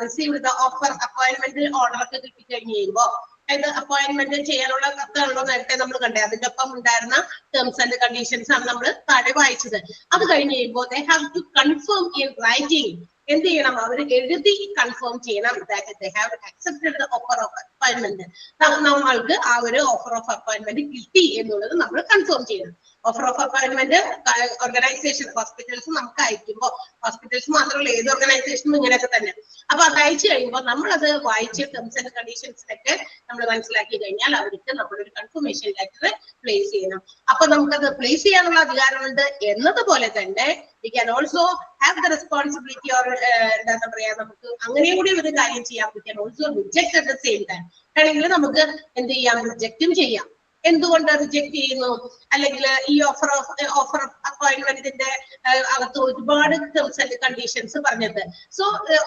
Speaker 1: receive the offer appointment order ഒക്കെ കിട്ടിക്കഴിഞ്ഞ് കഴിയുമ്പോ അതായത് അപ്പോയിന്റ്മെന്റ് ചെയ്യാനുള്ള കത്താണല്ലോ നേരത്തെ നമ്മൾ കണ്ടേ, അതിന്റെ ഒപ്പം ഉണ്ടായിരുന്ന ടേംസ് ആൻഡ് കണ്ടീഷൻസ് ആണ് നമ്മൾ താഴെ വായിച്ചത്. അത് കഴിഞ്ഞ് കഴിയുമ്പോൾ they have to confirm in writing. എന്ത് ചെയ്യണം? അവർ എഴുതി കൺഫേം ചെയ്യണം that they have accepted the offer of appointment. നമ്മൾക്ക് ആ ഒരു ഓഫർ ഓഫ് അപ്പോയിന്റ്മെന്റ് കിട്ടി എന്നുള്ളത് നമ്മൾ കൺഫേം ചെയ്യണം. Offer of appointment organisation, hospitals നമുക്ക് അയക്കുമ്പോൾ, ഹോസ്പിറ്റൽസ് മാത്രമല്ല ഏത് ഓർഗനൈസേഷനും ഇങ്ങനെയൊക്കെ തന്നെ. അപ്പൊ അത് അയച്ചു കഴിയുമ്പോൾ നമ്മളത് വായിച്ച് ടേംസ് ആൻഡ് കണ്ടീഷൻസിനൊക്കെ നമ്മൾ മനസ്സിലാക്കി കഴിഞ്ഞാൽ അവർക്ക് നമ്മളൊരു കൺഫർമേഷൻ ലെറ്റർ പ്ലേസ് ചെയ്യണം. അപ്പൊ നമുക്കത് പ്ലേസ് ചെയ്യാനുള്ള അധികാരമുണ്ട് എന്നതുപോലെ തന്നെ we can also have the responsibility or എന്താ പറയാ, നമുക്ക് അങ്ങനെയും കൂടി ഒരു കാര്യം ചെയ്യാം. we can also reject at the same time. ആണെങ്കിൽ നമുക്ക് എന്ത് ചെയ്യാം? റിജക്റ്റും ചെയ്യാം. എന്തുകൊണ്ട് റിജക്ട് ചെയ്യുന്നു? അല്ലെങ്കിൽ ഈ ഓഫർ അപ്പോയിന്റ്മെന്റിന്റെ അകത്ത് ഒരുപാട് ടേംസ് ആൻഡ് കണ്ടീഷൻസ് പറഞ്ഞത്. So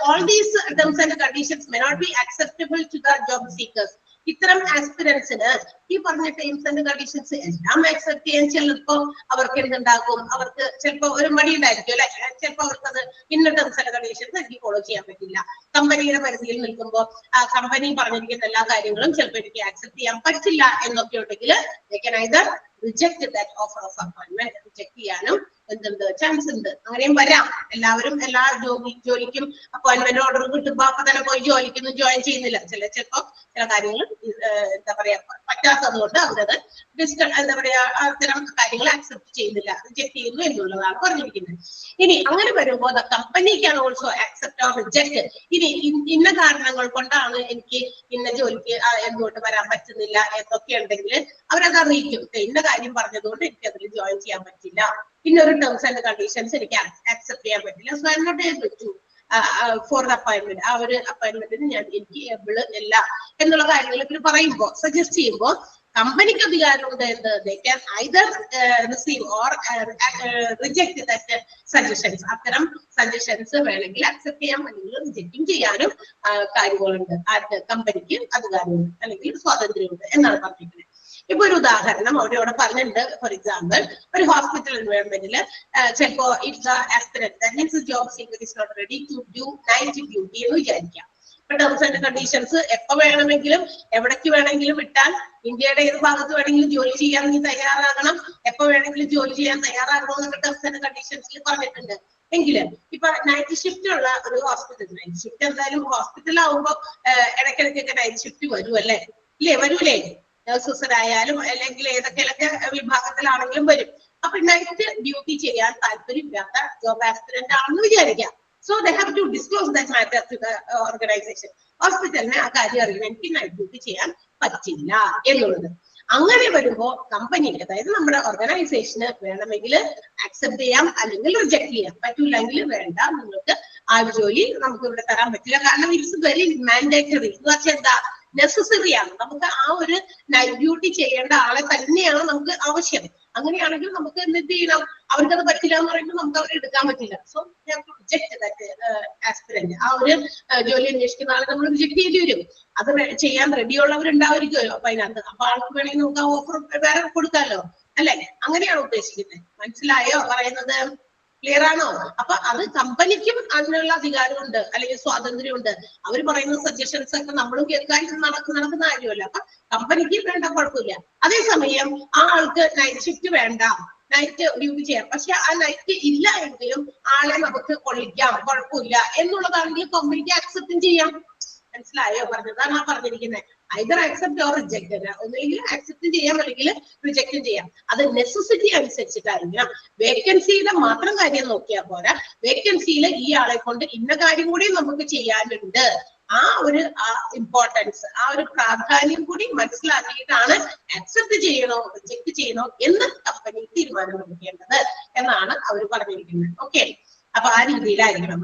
Speaker 1: all these terms and conditions may not be acceptable to the job seekers. ഇത്തരം ആസ്പിരൻസിന് ഈ പറഞ്ഞ ടേംസ് ആൻഡ് കണ്ടീഷൻസ് എല്ലാം അക്സെപ്റ്റ് ചെയ്യാൻ ചിലപ്പോ അവർക്ക് എന്തുണ്ടാകും? അവർക്ക് ചിലപ്പോ ഒരു മടി ഉണ്ടായിരിക്കും അല്ലെ? ചിലപ്പോ അവർക്കത് ഇന്ന ടേംസ് ആൻഡ് കണ്ടീഷൻസ് എനിക്ക് ഫോളോ ചെയ്യാൻ പറ്റില്ല. കമ്പനിയുടെ പരിധിയിൽ നിൽക്കുമ്പോൾ ആ കമ്പനി പറഞ്ഞിരിക്കുന്ന എല്ലാ കാര്യങ്ങളും ചിലപ്പോൾ എനിക്ക് ആക്സെപ്റ്റ് ചെയ്യാൻ പറ്റില്ല എന്നൊക്കെ ഉണ്ടെങ്കിൽ they can either reject that offer of appointment. Reject ചെയ്യാനും എന്തുണ്ട്? ചാൻസ് ഉണ്ട്. അങ്ങനെയും വരാം. എല്ലാവരും എല്ലാ ജോലിക്കും അപ്പോയിന്റ്മെന്റ് ഓർഡർ കിട്ടുമ്പോ അപ്പൊ തന്നെ പോയി ജോലിക്കൊന്നും ജോയിൻ ചെയ്യുന്നില്ല. ചിലപ്പോ ചില കാര്യങ്ങൾ എന്താ പറയാ പറ്റാത്തത് കൊണ്ട് അവരത് എന്താ പറയാ അത്തരം കാര്യങ്ങൾ ആക്സെപ്റ്റ് ചെയ്യുന്നില്ല, റിജക്ട് ചെയ്യുന്നു എന്നുള്ളതാണ് പറഞ്ഞിരിക്കുന്നത്. ഇനി അങ്ങനെ വരുമ്പോൾ the company can also accept or reject. ഇനി ഇന്ന കാരണങ്ങൾ കൊണ്ടാണ് എനിക്ക് ഇന്ന ജോലിക്ക് എന്തുകൊണ്ട് വരാൻ പറ്റുന്നില്ല എന്നൊക്കെ ഉണ്ടെങ്കിൽ അവരത് അറിയിക്കും. ഇന്ന കാര്യം പറഞ്ഞതുകൊണ്ട് എനിക്ക് അതിൽ ജോയിൻ ചെയ്യാൻ പറ്റില്ല, ഇന്നൊരു ടേംസ് ആൻഡ് കണ്ടീഷൻസ് എനിക്ക് ആക്സെപ്റ്റ് ചെയ്യാൻ പറ്റില്ല, so I am not able to for the appointment. ആ ഒരു അപ്പോയിന്റ്മെന്റിന് എനിക്ക് ഏബിൾ അല്ല എന്നുള്ള കാര്യങ്ങൾ ഇവർ പറയുമ്പോൾ, സജസ്റ്റ് ചെയ്യുമ്പോൾ കമ്പനിക്ക് അധികാരമുണ്ട് എന്ത്? they can either receive or reject that suggestions. അത്തരം സജഷൻസ് വേണമെങ്കിൽ അക്സെപ്റ്റ് ചെയ്യാം അല്ലെങ്കിൽ റിജക്റ്റും ചെയ്യാനും കാര്യങ്ങളുണ്ട്. കമ്പനിക്ക് അധികാരമുണ്ട് അല്ലെങ്കിൽ സ്വാതന്ത്ര്യമുണ്ട് എന്നാണ് പറഞ്ഞിരിക്കുന്നത്. ഇപ്പൊ ഒരു ഉദാഹരണം അവരോട് പറഞ്ഞിട്ടുണ്ട്. ഫോർ എക്സാമ്പിൾ, ഒരു ഹോസ്പിറ്റൽ എൻവയോൺമെന്റിൽ ചിലപ്പോ if the aspirant, that means job seeker is not ready to do night duty എന്ന് വിചാരിക്കാം. ഇപ്പൊ ടേംസ് ആൻഡ് കണ്ടീഷൻസ് എപ്പോ വേണമെങ്കിലും എവിടേക്ക് വേണമെങ്കിലും വിട്ടാൽ, ഇന്ത്യയുടെ ഏത് ഭാഗത്ത് വേണമെങ്കിലും ജോലി ചെയ്യാൻ നീ തയ്യാറാകണം, എപ്പോ വേണമെങ്കിലും ജോലി ചെയ്യാൻ തയ്യാറാകണം എന്നൊക്കെ ടേംസ് ആൻഡ് കണ്ടീഷൻസിൽ പറഞ്ഞിട്ടുണ്ട്. എങ്കിലും ഇപ്പൊ നൈറ്റ് ഷിഫ്റ്റ് ഉള്ള ഒരു ഹോസ്പിറ്റൽ, നൈറ്റ് ഷിഫ്റ്റ് എന്തായാലും ഹോസ്പിറ്റൽ ആവുമ്പോ ഇടയ്ക്കിടയ്ക്കൊക്കെ നൈറ്റ് ഷിഫ്റ്റ് വരും അല്ലേ? ഇല്ലേ? വരൂലേ? നഴ്സസരായാലും അല്ലെങ്കിൽ ഏതൊക്കെ വിഭാഗത്തിലാണെങ്കിലും വരും. അപ്പൊ നൈറ്റ് ഡ്യൂട്ടി ചെയ്യാൻ താല്പര്യമില്ലാത്ത ജോബ് ആസ്പിരന്റ് ആണെന്ന് വിചാരിക്കാം. So they have to disclose that matter to the organization. ഹോസ്പിറ്റലിന് ആ കാര്യം അറിയാം, എനിക്ക് നൈറ്റ് ഡ്യൂട്ടി ചെയ്യാൻ പറ്റില്ല എന്നുള്ളത്. അങ്ങനെ വരുമ്പോ കമ്പനി, അതായത് നമ്മുടെ ഓർഗനൈസേഷന് വേണമെങ്കിൽ ആക്സെപ്റ്റ് ചെയ്യാം അല്ലെങ്കിൽ റിജക്ട് ചെയ്യാം. പറ്റൂല്ലെങ്കിൽ വേണ്ട, നിങ്ങൾക്ക് ആ ജോലി നമുക്ക് ഇവിടെ തരാൻ പറ്റില്ല, കാരണം ഇറ്റ്സ് വെരി മാൻഡേറ്ററി എന്ന് വെച്ചാൽ എന്താ, നെസസറി ആണ്. നമുക്ക് ആ ഒരു നൈറ്റ് ഡ്യൂട്ടി ചെയ്യേണ്ട ആളെ തന്നെയാണ് നമുക്ക് ആവശ്യം. അങ്ങനെയാണെങ്കിൽ നമുക്ക് എന്ത് ചെയ്യണം? അവർക്കത് പറ്റില്ല എന്ന് പറയുമ്പോൾ നമുക്ക് അവരെ എടുക്കാൻ പറ്റില്ല. So reject that aspirant. ആ ഒരു ജോലി അന്വേഷിക്കുന്ന ആളെ നമ്മൾ റിജക്ട് ചെയ്യേണ്ടി വരും. അത് ചെയ്യാൻ റെഡിയുള്ളവരുണ്ടാവുമായിരിക്കുമല്ലോ അപ്പൊ അതിനകത്ത്. അപ്പൊ ആൾക്ക് വേണമെങ്കിൽ നമുക്ക് ആ ഓഫർ വേറെ കൊടുക്കാമല്ലോ അല്ലെ? അങ്ങനെയാണ് ഉദ്ദേശിക്കുന്നത്. മനസ്സിലായോ പറയുന്നത്? ക്ലിയർ ആണോ? അപ്പൊ അത് കമ്പനിക്കും അതിനുള്ള അധികാരമുണ്ട് അല്ലെങ്കിൽ സ്വാതന്ത്ര്യമുണ്ട്. അവർ പറയുന്ന സജഷൻസ് ഒക്കെ നമ്മളും കേൾക്കാൻ നടക്കുന്ന കാര്യമല്ല. അപ്പൊ കമ്പനിക്ക് വേണ്ട, കുഴപ്പമില്ല. അതേസമയം ആ ആൾക്ക് നൈറ്റ് ഷിഫ്റ്റ് വേണ്ട, നൈറ്റ് ഡ്യൂട്ടി ചെയ്യാം, പക്ഷെ ആ നൈറ്റ് ഇല്ല എങ്കിലും ആളെ നമുക്ക് കൊള്ളിക്കാം, കുഴപ്പമില്ല എന്നുള്ളതാണെങ്കിൽ കമ്പനിക്ക് ആക്സെപ്റ്റും ചെയ്യാം. മനസ്സിലായോ പറഞ്ഞതാണ് ആ പറഞ്ഞിരിക്കുന്നത്. Either accept or reject. ഒന്നുകിൽ ആക്സെപ്റ്റ് ചെയ്യാം അല്ലെങ്കിൽ റിജക്റ്റും ചെയ്യാം. അത് നെസസിറ്റി അനുസരിച്ചിട്ടായിരിക്കണം. വേക്കൻസിയുടെ മാത്രം കാര്യം നോക്കിയാൽ പോരാ, വേക്കൻസിയിൽ ഈ ആളെ കൊണ്ട് ഇന്ന കാര്യം കൂടി നമുക്ക് ചെയ്യാനുണ്ട്, ആ ഒരു ഇമ്പോർട്ടൻസ്, ആ ഒരു പ്രാധാന്യം കൂടി മനസ്സിലാക്കിയിട്ടാണ് ആക്സെപ്റ്റ് ചെയ്യണോ റിജക്ട് ചെയ്യണോ എന്ന് കമ്പനി തീരുമാനം എടുക്കേണ്ടത് എന്നാണ് അവർ പറഞ്ഞിരിക്കുന്നത്. ഓക്കെ, അപ്പൊ ആ രീതിയിലായിരിക്കണം.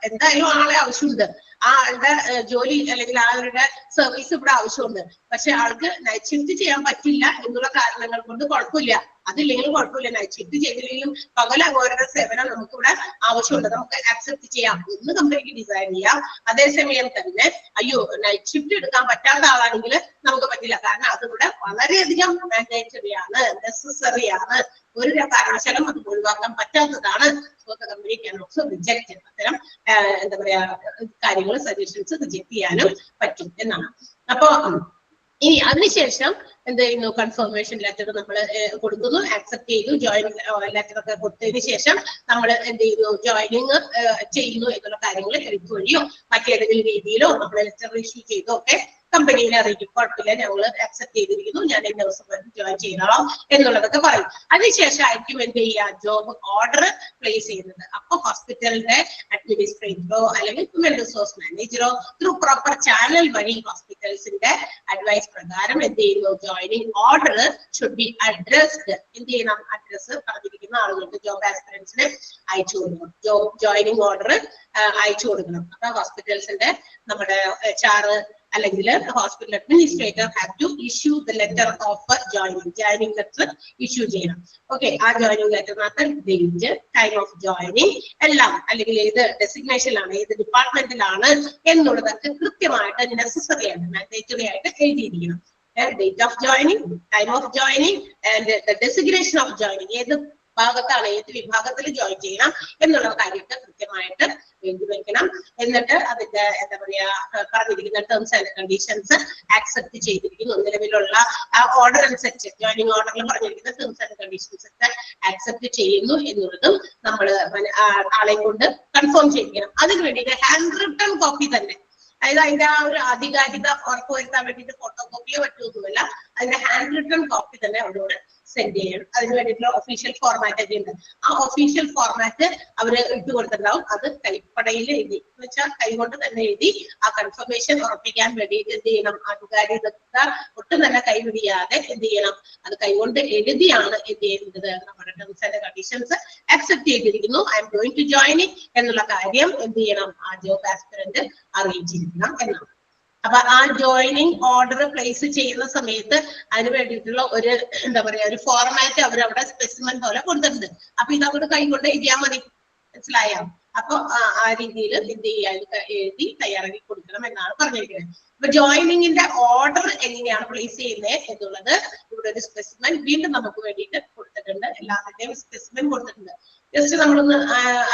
Speaker 1: എന്തായാലും ആളെ ആവശ്യമുണ്ട്, ആ ആളുടെ ജോലി അല്ലെങ്കിൽ ആളുടെ സർവീസ് ഇവിടെ ആവശ്യമുണ്ട്. പക്ഷെ ആൾക്ക് നൈറ്റ് ഷിഫ്റ്റ് ചെയ്യാൻ പറ്റില്ല എന്നുള്ള കാരണങ്ങൾ കൊണ്ട് കുഴപ്പമില്ല, അതില്ലെങ്കിലും കുഴപ്പമില്ല. നൈറ്റ് ഷിഫ്റ്റ് ചെയ്തില്ലെങ്കിലും പകൽ അങ്ങോരുടെ സേവനം നമുക്ക് ഇവിടെ ആവശ്യമുണ്ട്, നമുക്ക് ആക്സെപ്റ്റ് ചെയ്യാം എന്ന് കമ്പനിക്ക് ഡിസൈൻ ചെയ്യാം. അതേസമയം തന്നെ അയ്യോ നൈറ്റ് ഷിഫ്റ്റ് എടുക്കാൻ പറ്റാത്ത ആളാണെങ്കിൽ നമുക്ക് പറ്റില്ല, കാരണം അതിവിടെ വളരെയധികം മാൻഡേറ്ററി ആണ്, നെസസറി ആണ്, ഒരു കാരണവശാലും അത് ഒഴിവാക്കാൻ പറ്റാത്തതാണ്. So the company can also reject അത്തരം എന്താ പറയാ കാര്യങ്ങൾ, സജഷൻസ് റിജക്ട് ചെയ്യാനും പറ്റും എന്നാണ്. അപ്പൊ ഇനി അതിനുശേഷം എന്ത് ചെയ്യുന്നു, കൺഫർമേഷൻ ലെറ്റർ നമ്മൾ കൊടുക്കുന്നു, ആക്സെപ്റ്റ് ചെയ്തു, ജോയിനിങ് ലെറ്റർ ഒക്കെ കൊടുത്തതിന് ശേഷം നമ്മൾ എന്ത് ചെയ്യുന്നു, ജോയിനിങ് ചെയ്യുന്നു എന്നുള്ള കാര്യങ്ങൾ എഴുത്ത് വഴിയോ മറ്റേതെങ്കിലും രീതിയിലോ നമ്മൾ ലെറ്റർ ഇഷ്യൂ ചെയ്തോ ഒക്കെ കമ്പനിയിൽ അറിയിക്കും. കുഴപ്പമില്ല, ഞങ്ങൾ ആക്സെപ്റ്റ് ചെയ്തിരിക്കുന്നു, ഞാൻ ഇന്ന ദിവസം ജോയിൻ ചെയ്തോളാം എന്നുള്ളതൊക്കെ പറയും. അതിനുശേഷം ആയിരിക്കും എന്ത് ചെയ്യുക, ജോബ് ഓർഡർ പ്ലേസ് ചെയ്യുന്നത്. അപ്പൊ ഹോസ്പിറ്റലിന്റെ അഡ്മിനിസ്ട്രേറ്ററോ അല്ലെങ്കിൽ ഹ്യൂമൻ റിസോഴ്സ് മാനേജറോ ത്രൂ പ്രോപ്പർ ചാനൽ വഴി ഹോസ്പിറ്റൽസിന്റെ അഡ്വൈസ് പ്രകാരം എന്ത് ചെയ്യുന്നു, joining order should be addressed. എന്ത് ചെയ്യണം, അഡ്രസ് പറഞ്ഞിരിക്കുന്ന ആളുകൾക്ക്, ജോബ് ആസ്പിറൻസിന് അയച്ചു കൊടുക്കണം, ജോയിനിങ് ഓർഡർ അയച്ചു കൊടുക്കണം. അപ്പൊ ഹോസ്പിറ്റൽസിന്റെ നമ്മുടെ HR അല്ലെങ്കിൽ hospital administrator have to issue the letter of joining letter issue ചെയ്യണം. ഓക്കെ, ആ ജോയിനിങ് ലെറ്ററിനകത്ത് ഡേറ്റ്, ടൈം ഓഫ് ജോയിനിങ് എല്ലാം, അല്ലെങ്കിൽ ഏത് ഡെസിഗ്നേഷനിലാണ്, ഏത് ഡിപ്പാർട്ട്മെന്റിലാണ് എന്നുള്ളതൊക്കെ കൃത്യമായിട്ട് നെസസറി ആയിട്ട് മാൻഡേറ്ററി ആയിട്ട് എഴുതിയിരിക്കണം. Date of joining, time of joining and the designation of joining, ഏത് ഭാഗത്താണ്, ഏത് വിഭാഗത്തിൽ ജോയിൻ ചെയ്യണം എന്നുള്ള കാര്യമൊക്കെ കൃത്യമായിട്ട് എഴുതി വെക്കണം. എന്നിട്ട് അതിന്റെ എന്താ പറയാ പറഞ്ഞിരിക്കുന്ന ടേംസ് ആൻഡ് കണ്ടീഷൻസ് ആക്സെപ്റ്റ് ചെയ്തിരിക്കുന്നു, നിലവിലുള്ള ഓർഡർ അനുസരിച്ച് ജോയിനിങ് ഓർഡറിൽ പറഞ്ഞിരിക്കുന്ന ടേംസ് ആൻഡ് കണ്ടീഷൻസ് ഒക്കെ ആക്സെപ്റ്റ് ചെയ്യുന്നു എന്നുള്ളതും നമ്മൾ ആളെ കൊണ്ട് കൺഫേം ചെയ്യിക്കണം. അതിന് വേണ്ടിയിട്ട് ഹാൻഡ് റിട്ടൺ കോപ്പി തന്നെ, അതായത് അതിന്റെ ആ ഒരു ആധികാരികത ഉറപ്പുവരുത്താൻ വേണ്ടിയിട്ട് ഫോട്ടോ കോപ്പിയോ പറ്റുമൊന്നുമല്ല, അതിന്റെ ഹാൻഡ് റിട്ടൺ കോപ്പി തന്നെ അവരോട് സെൻഡ് ചെയ്യണം. അതിന് വേണ്ടിയിട്ടുള്ള ഒഫീഷ്യൽ ഫോർമാറ്റ് ഒക്കെ ഉണ്ട്. ആ ഒഫീഷ്യൽ ഫോർമാറ്റ് അവര് ഇട്ട് കൊടുത്തിട്ടുണ്ടാവും. അത് കൈപ്പടയിൽ എഴുതി, എന്ന് വെച്ചാൽ കൈകൊണ്ട് തന്നെ എഴുതി ആ കൺഫർമേഷൻ ഉറപ്പിക്കാൻ വേണ്ടിയിട്ട് എന്ത് ചെയ്യണം, ആധികാരികത ഒട്ടും തന്നെ കൈവിടിയാതെ എന്ത് ചെയ്യണം, അത് കൈകൊണ്ട് എഴുതിയാണ് എന്ത് ചെയ്യുന്നത്, നമ്മുടെ ടേംസ് ആൻഡ് കണ്ടീഷൻസ് ആക്സെപ്റ്റ് ചെയ്തിരിക്കുന്നു, I am going to join എന്നുള്ള കാര്യം എന്ത് ചെയ്യണം, ആ ജോബ് ആസ്പിറന്റ് അറിയിച്ചിരിക്കണം എന്നാണ്. അപ്പൊ ആ ജോയിനിങ് ഓർഡർ പ്ലേസ് ചെയ്യുന്ന സമയത്ത് അതിന് വേണ്ടിയിട്ടുള്ള ഒരു എന്താ പറയാ ഒരു ഫോർമാറ്റ് അവർ അവിടെ സ്പെസിമെൻ പോലെ കൊടുത്തിട്ടുണ്ട്. അപ്പൊ ഇത് അങ്ങോട്ട് കൈകൊണ്ട് എഴുതിയാൽ മതി, മനസ്സിലായോ? അപ്പൊ ആ രീതിയിൽ എന്ത് ചെയ്യാൻ എഴുതി തയ്യാറാക്കി കൊടുക്കണം എന്നാണ് പറഞ്ഞിരിക്കുന്നത്. അപ്പൊ ജോയിനിങ്ങിന്റെ ഓർഡർ എങ്ങനെയാണ് പ്ലേസ് ചെയ്യുന്നത് എന്നുള്ളത് ഇവിടെ ഒരു സ്പെസിമെൻ വീണ്ടും നമുക്ക് വേണ്ടിയിട്ട് കൊടുത്തിട്ടുണ്ട്. എല്ലാത്തിന്റെയും സ്പെസിമെൻ കൊടുത്തിട്ടുണ്ട്. ജസ്റ്റ് നമ്മളൊന്ന്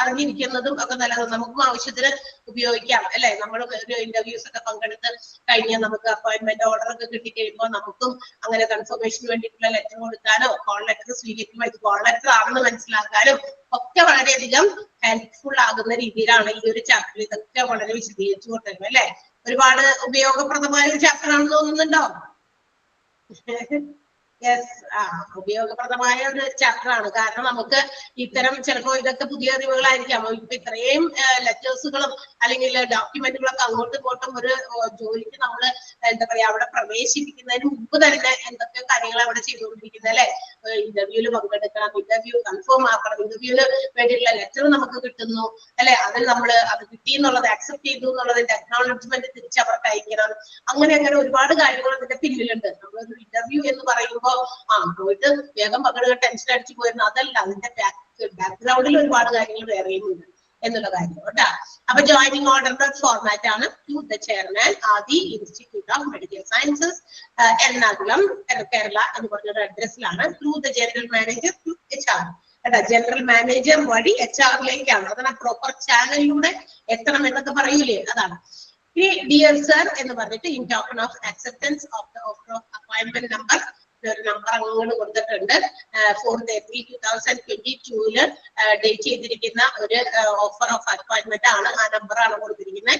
Speaker 1: അറിഞ്ഞിരിക്കുന്നതും ഒക്കെ നല്ലതാണ്, നമുക്കും ആവശ്യത്തിന് ഉപയോഗിക്കാം അല്ലെ. നമ്മൾ ഒരു ഇന്റർവ്യൂസ് ഒക്കെ പങ്കെടുത്ത് കഴിഞ്ഞാൽ നമുക്ക് അപ്പോയിന്റ്മെന്റ് ഓർഡർ ഒക്കെ കിട്ടിക്കഴിയുമ്പോൾ നമുക്കും അങ്ങനെ കൺഫർമേഷന് വേണ്ടിയിട്ടുള്ള ലെറ്റർ കൊടുക്കാനോ കോൾ ലെറ്റർ സ്വീകരിക്കുമ്പോൾ ഇത് കോൾ ലെറ്റർ ആണെന്ന് മനസ്സിലാക്കാനും ഒക്കെ വളരെയധികം ഹെൽപ്ഫുൾ ആകുന്ന രീതിയിലാണ് ഈ ഒരു ചാപ്റ്റർ ഇതൊക്കെ വളരെ വിശദീകരിച്ചു കൊടുത്തത് അല്ലെ. ഒരുപാട് ഉപയോഗപ്രദമായ ഒരു ചാപ്റ്റർ ആണെന്ന് തോന്നുന്നുണ്ടോ? യെസ്, ഉപയോഗപ്രദമായ ഒരു ചാപ്റ്റർ ആണ്. കാരണം നമുക്ക് ഇത്തരം ചിലപ്പോൾ ഇതൊക്കെ പുതിയ അറിവുകളായിരിക്കാം. ഇപ്പൊ ഇത്രയും ലെറ്റേഴ്സുകളും അല്ലെങ്കിൽ ഡോക്യുമെന്റുകളൊക്കെ അങ്ങോട്ടും ഇങ്ങോട്ടും ഒരു ജോലിക്ക് നമ്മൾ എന്താ പറയാ അവിടെ പ്രവേശിപ്പിക്കുന്നതിന് മുമ്പ് തന്നെ എന്തൊക്കെ കാര്യങ്ങൾ അവിടെ ചെയ്തുകൊണ്ടിരിക്കുന്നത് അല്ലെ. ഇന്റർവ്യൂവിൽ പങ്കെടുക്കണം, ഇന്റർവ്യൂ കൺഫേം ആക്കണം, ഇന്റർവ്യൂവിന് വേണ്ടിയിട്ടുള്ള ലെറ്റർ നമുക്ക് കിട്ടുന്നു അല്ലെ, അതിൽ നമ്മൾ അത് കിട്ടി എന്നുള്ളത് ആക്സെപ്റ്റ് ചെയ്തു എന്നുള്ളതിന്റെ അക്നോളജ്മെന്റ് തിരിച്ചവർക്ക് അയക്കണം. അങ്ങനെ ഒരുപാട് കാര്യങ്ങൾ അതിന്റെ പിന്നിലുണ്ട്. നമ്മളൊരു ഇന്റർവ്യൂ എന്ന് പറയുമ്പോൾ പോയിട്ട് വേഗം പങ്കെടുക്കാൻ ടെൻഷൻ അടിച്ചു പോയിരുന്നു, അതല്ല, അതിന്റെ ബാക്ക്ഗ്രൗണ്ടിൽ ഒരുപാട് കാര്യങ്ങൾ വേറെയും ഉണ്ട് എന്നുള്ള കാര്യം കേട്ടാ. അപ്പൊ ജോയിനിങ് ഓർഡറിന്റെ ഫോർമാറ്റ് ആണ് to the chairman Adi institute of medical sciences Ernakulam Kerala എന്ന് പറഞ്ഞൊരു അഡ്രസ്സിലാണ്. Through the general manager to HR കേട്ടാ. ജനറൽ മാനേജർ വഴി HR-ലേക്കാണ്. അതാണ് പ്രോപ്പർ ചാനലിലൂടെ എത്തണം എന്നൊക്കെ പറയൂലേ, അതാണ്. ഇനി ഡിയർ സർ എന്ന് പറഞ്ഞിട്ട് in token of acceptance of the offer of appointment number ഒരു നമ്പർ അങ്ങോട്ട് കൊടുത്തിട്ടുണ്ട്. 4/3/2022 ഡേറ്റ് ചെയ്തിരിക്കുന്ന ഒരു ഓഫർ ഓഫ് അപ്പോയിന്റ്മെന്റ് ആണ്. ആ നമ്പർ ആണ് കൊടുത്തിരിക്കുന്നത്.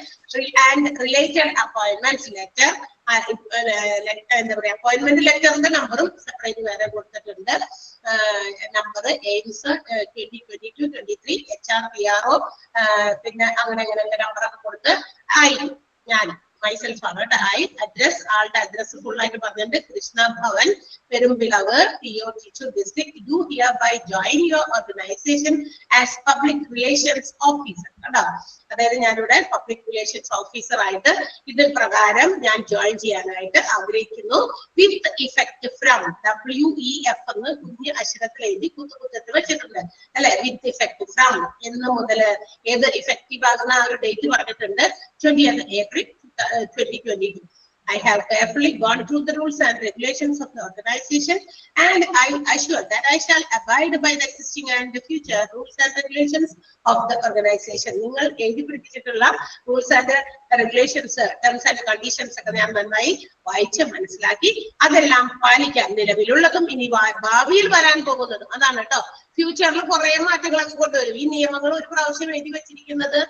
Speaker 1: ആൻഡ് റിലേറ്റഡ് അപ്പോയിന്റ്മെന്റ് ലെറ്റർ, എന്താ പറയാ അപ്പോയിന്റ്മെന്റ് ലെറ്ററിന്റെ നമ്പറും സെപ്പറേറ്റ് വേറെ കൊടുത്തിട്ടുണ്ട്. നമ്പർ എയിംസ് 2022-23 HR PRO പിന്നെ അങ്ങനെ നമ്പറൊക്കെ കൊടുത്ത് ആയിരിക്കും. ഞാൻ myself ആണ് കേട്ടോ. I address ആളുടെ അഡ്രസ് ഫുൾ ആയിട്ട് പറഞ്ഞിട്ടുണ്ട്. Krishna Bhavan, Perumpilavu, PO Thrissur district. You hereby join your organization as public relations officer. കേട്ടോ, അതായത് ഞാനിവിടെ പബ്ലിക് റിലേഷൻസ് ഓഫീസർ ആയിട്ട് ഇതിൽ പ്രകാരം ഞാൻ ജോയിൻ ചെയ്യാനായിട്ട് ആഗ്രഹിക്കുന്നു. വിത്ത് ഇഫക്ട് ഫ്രം, WEF എന്ന് കുഞ്ഞ് അക്ഷരത്തിൽ എഴുതി കുത്തുകുത്തത്ത് വെച്ചിട്ടുണ്ട് അല്ലെ. വിത്ത് ഇഫക്ട് ഫ്രം എന്ന് മുതൽ ഏത് ഇഫക്റ്റീവ് ആകുന്ന ആ ഒരു ഡേറ്റ് പറഞ്ഞിട്ടുണ്ട്, 20th April 2022. I have carefully gone through the rules and regulations of the organization, and I assure that I shall abide by the existing and the future rules and regulations of the organization. നിങ്ങൾ എഴുതി പിടിപ്പിച്ചിട്ടുള്ള rules and regulations, terms and conditions ഒക്കെ ഞാൻ നന്നായി വായിച്ച് മനസ്സിലാക്കി അതെല്ലാം പാലിക്കാം. നിലവിലുള്ളതും ഇനി ഭാവിയിൽ വരാൻ പോകുന്നതും അതാണ് കേട്ടോ. ഫ്യൂച്ചറിൽ കുറെ മാറ്റങ്ങളൊക്കെ കൊണ്ടുവരും. ഈ നിയമങ്ങൾ ഒരു പ്രാവശ്യം എഴുതി വെച്ചിരിക്കുന്നത്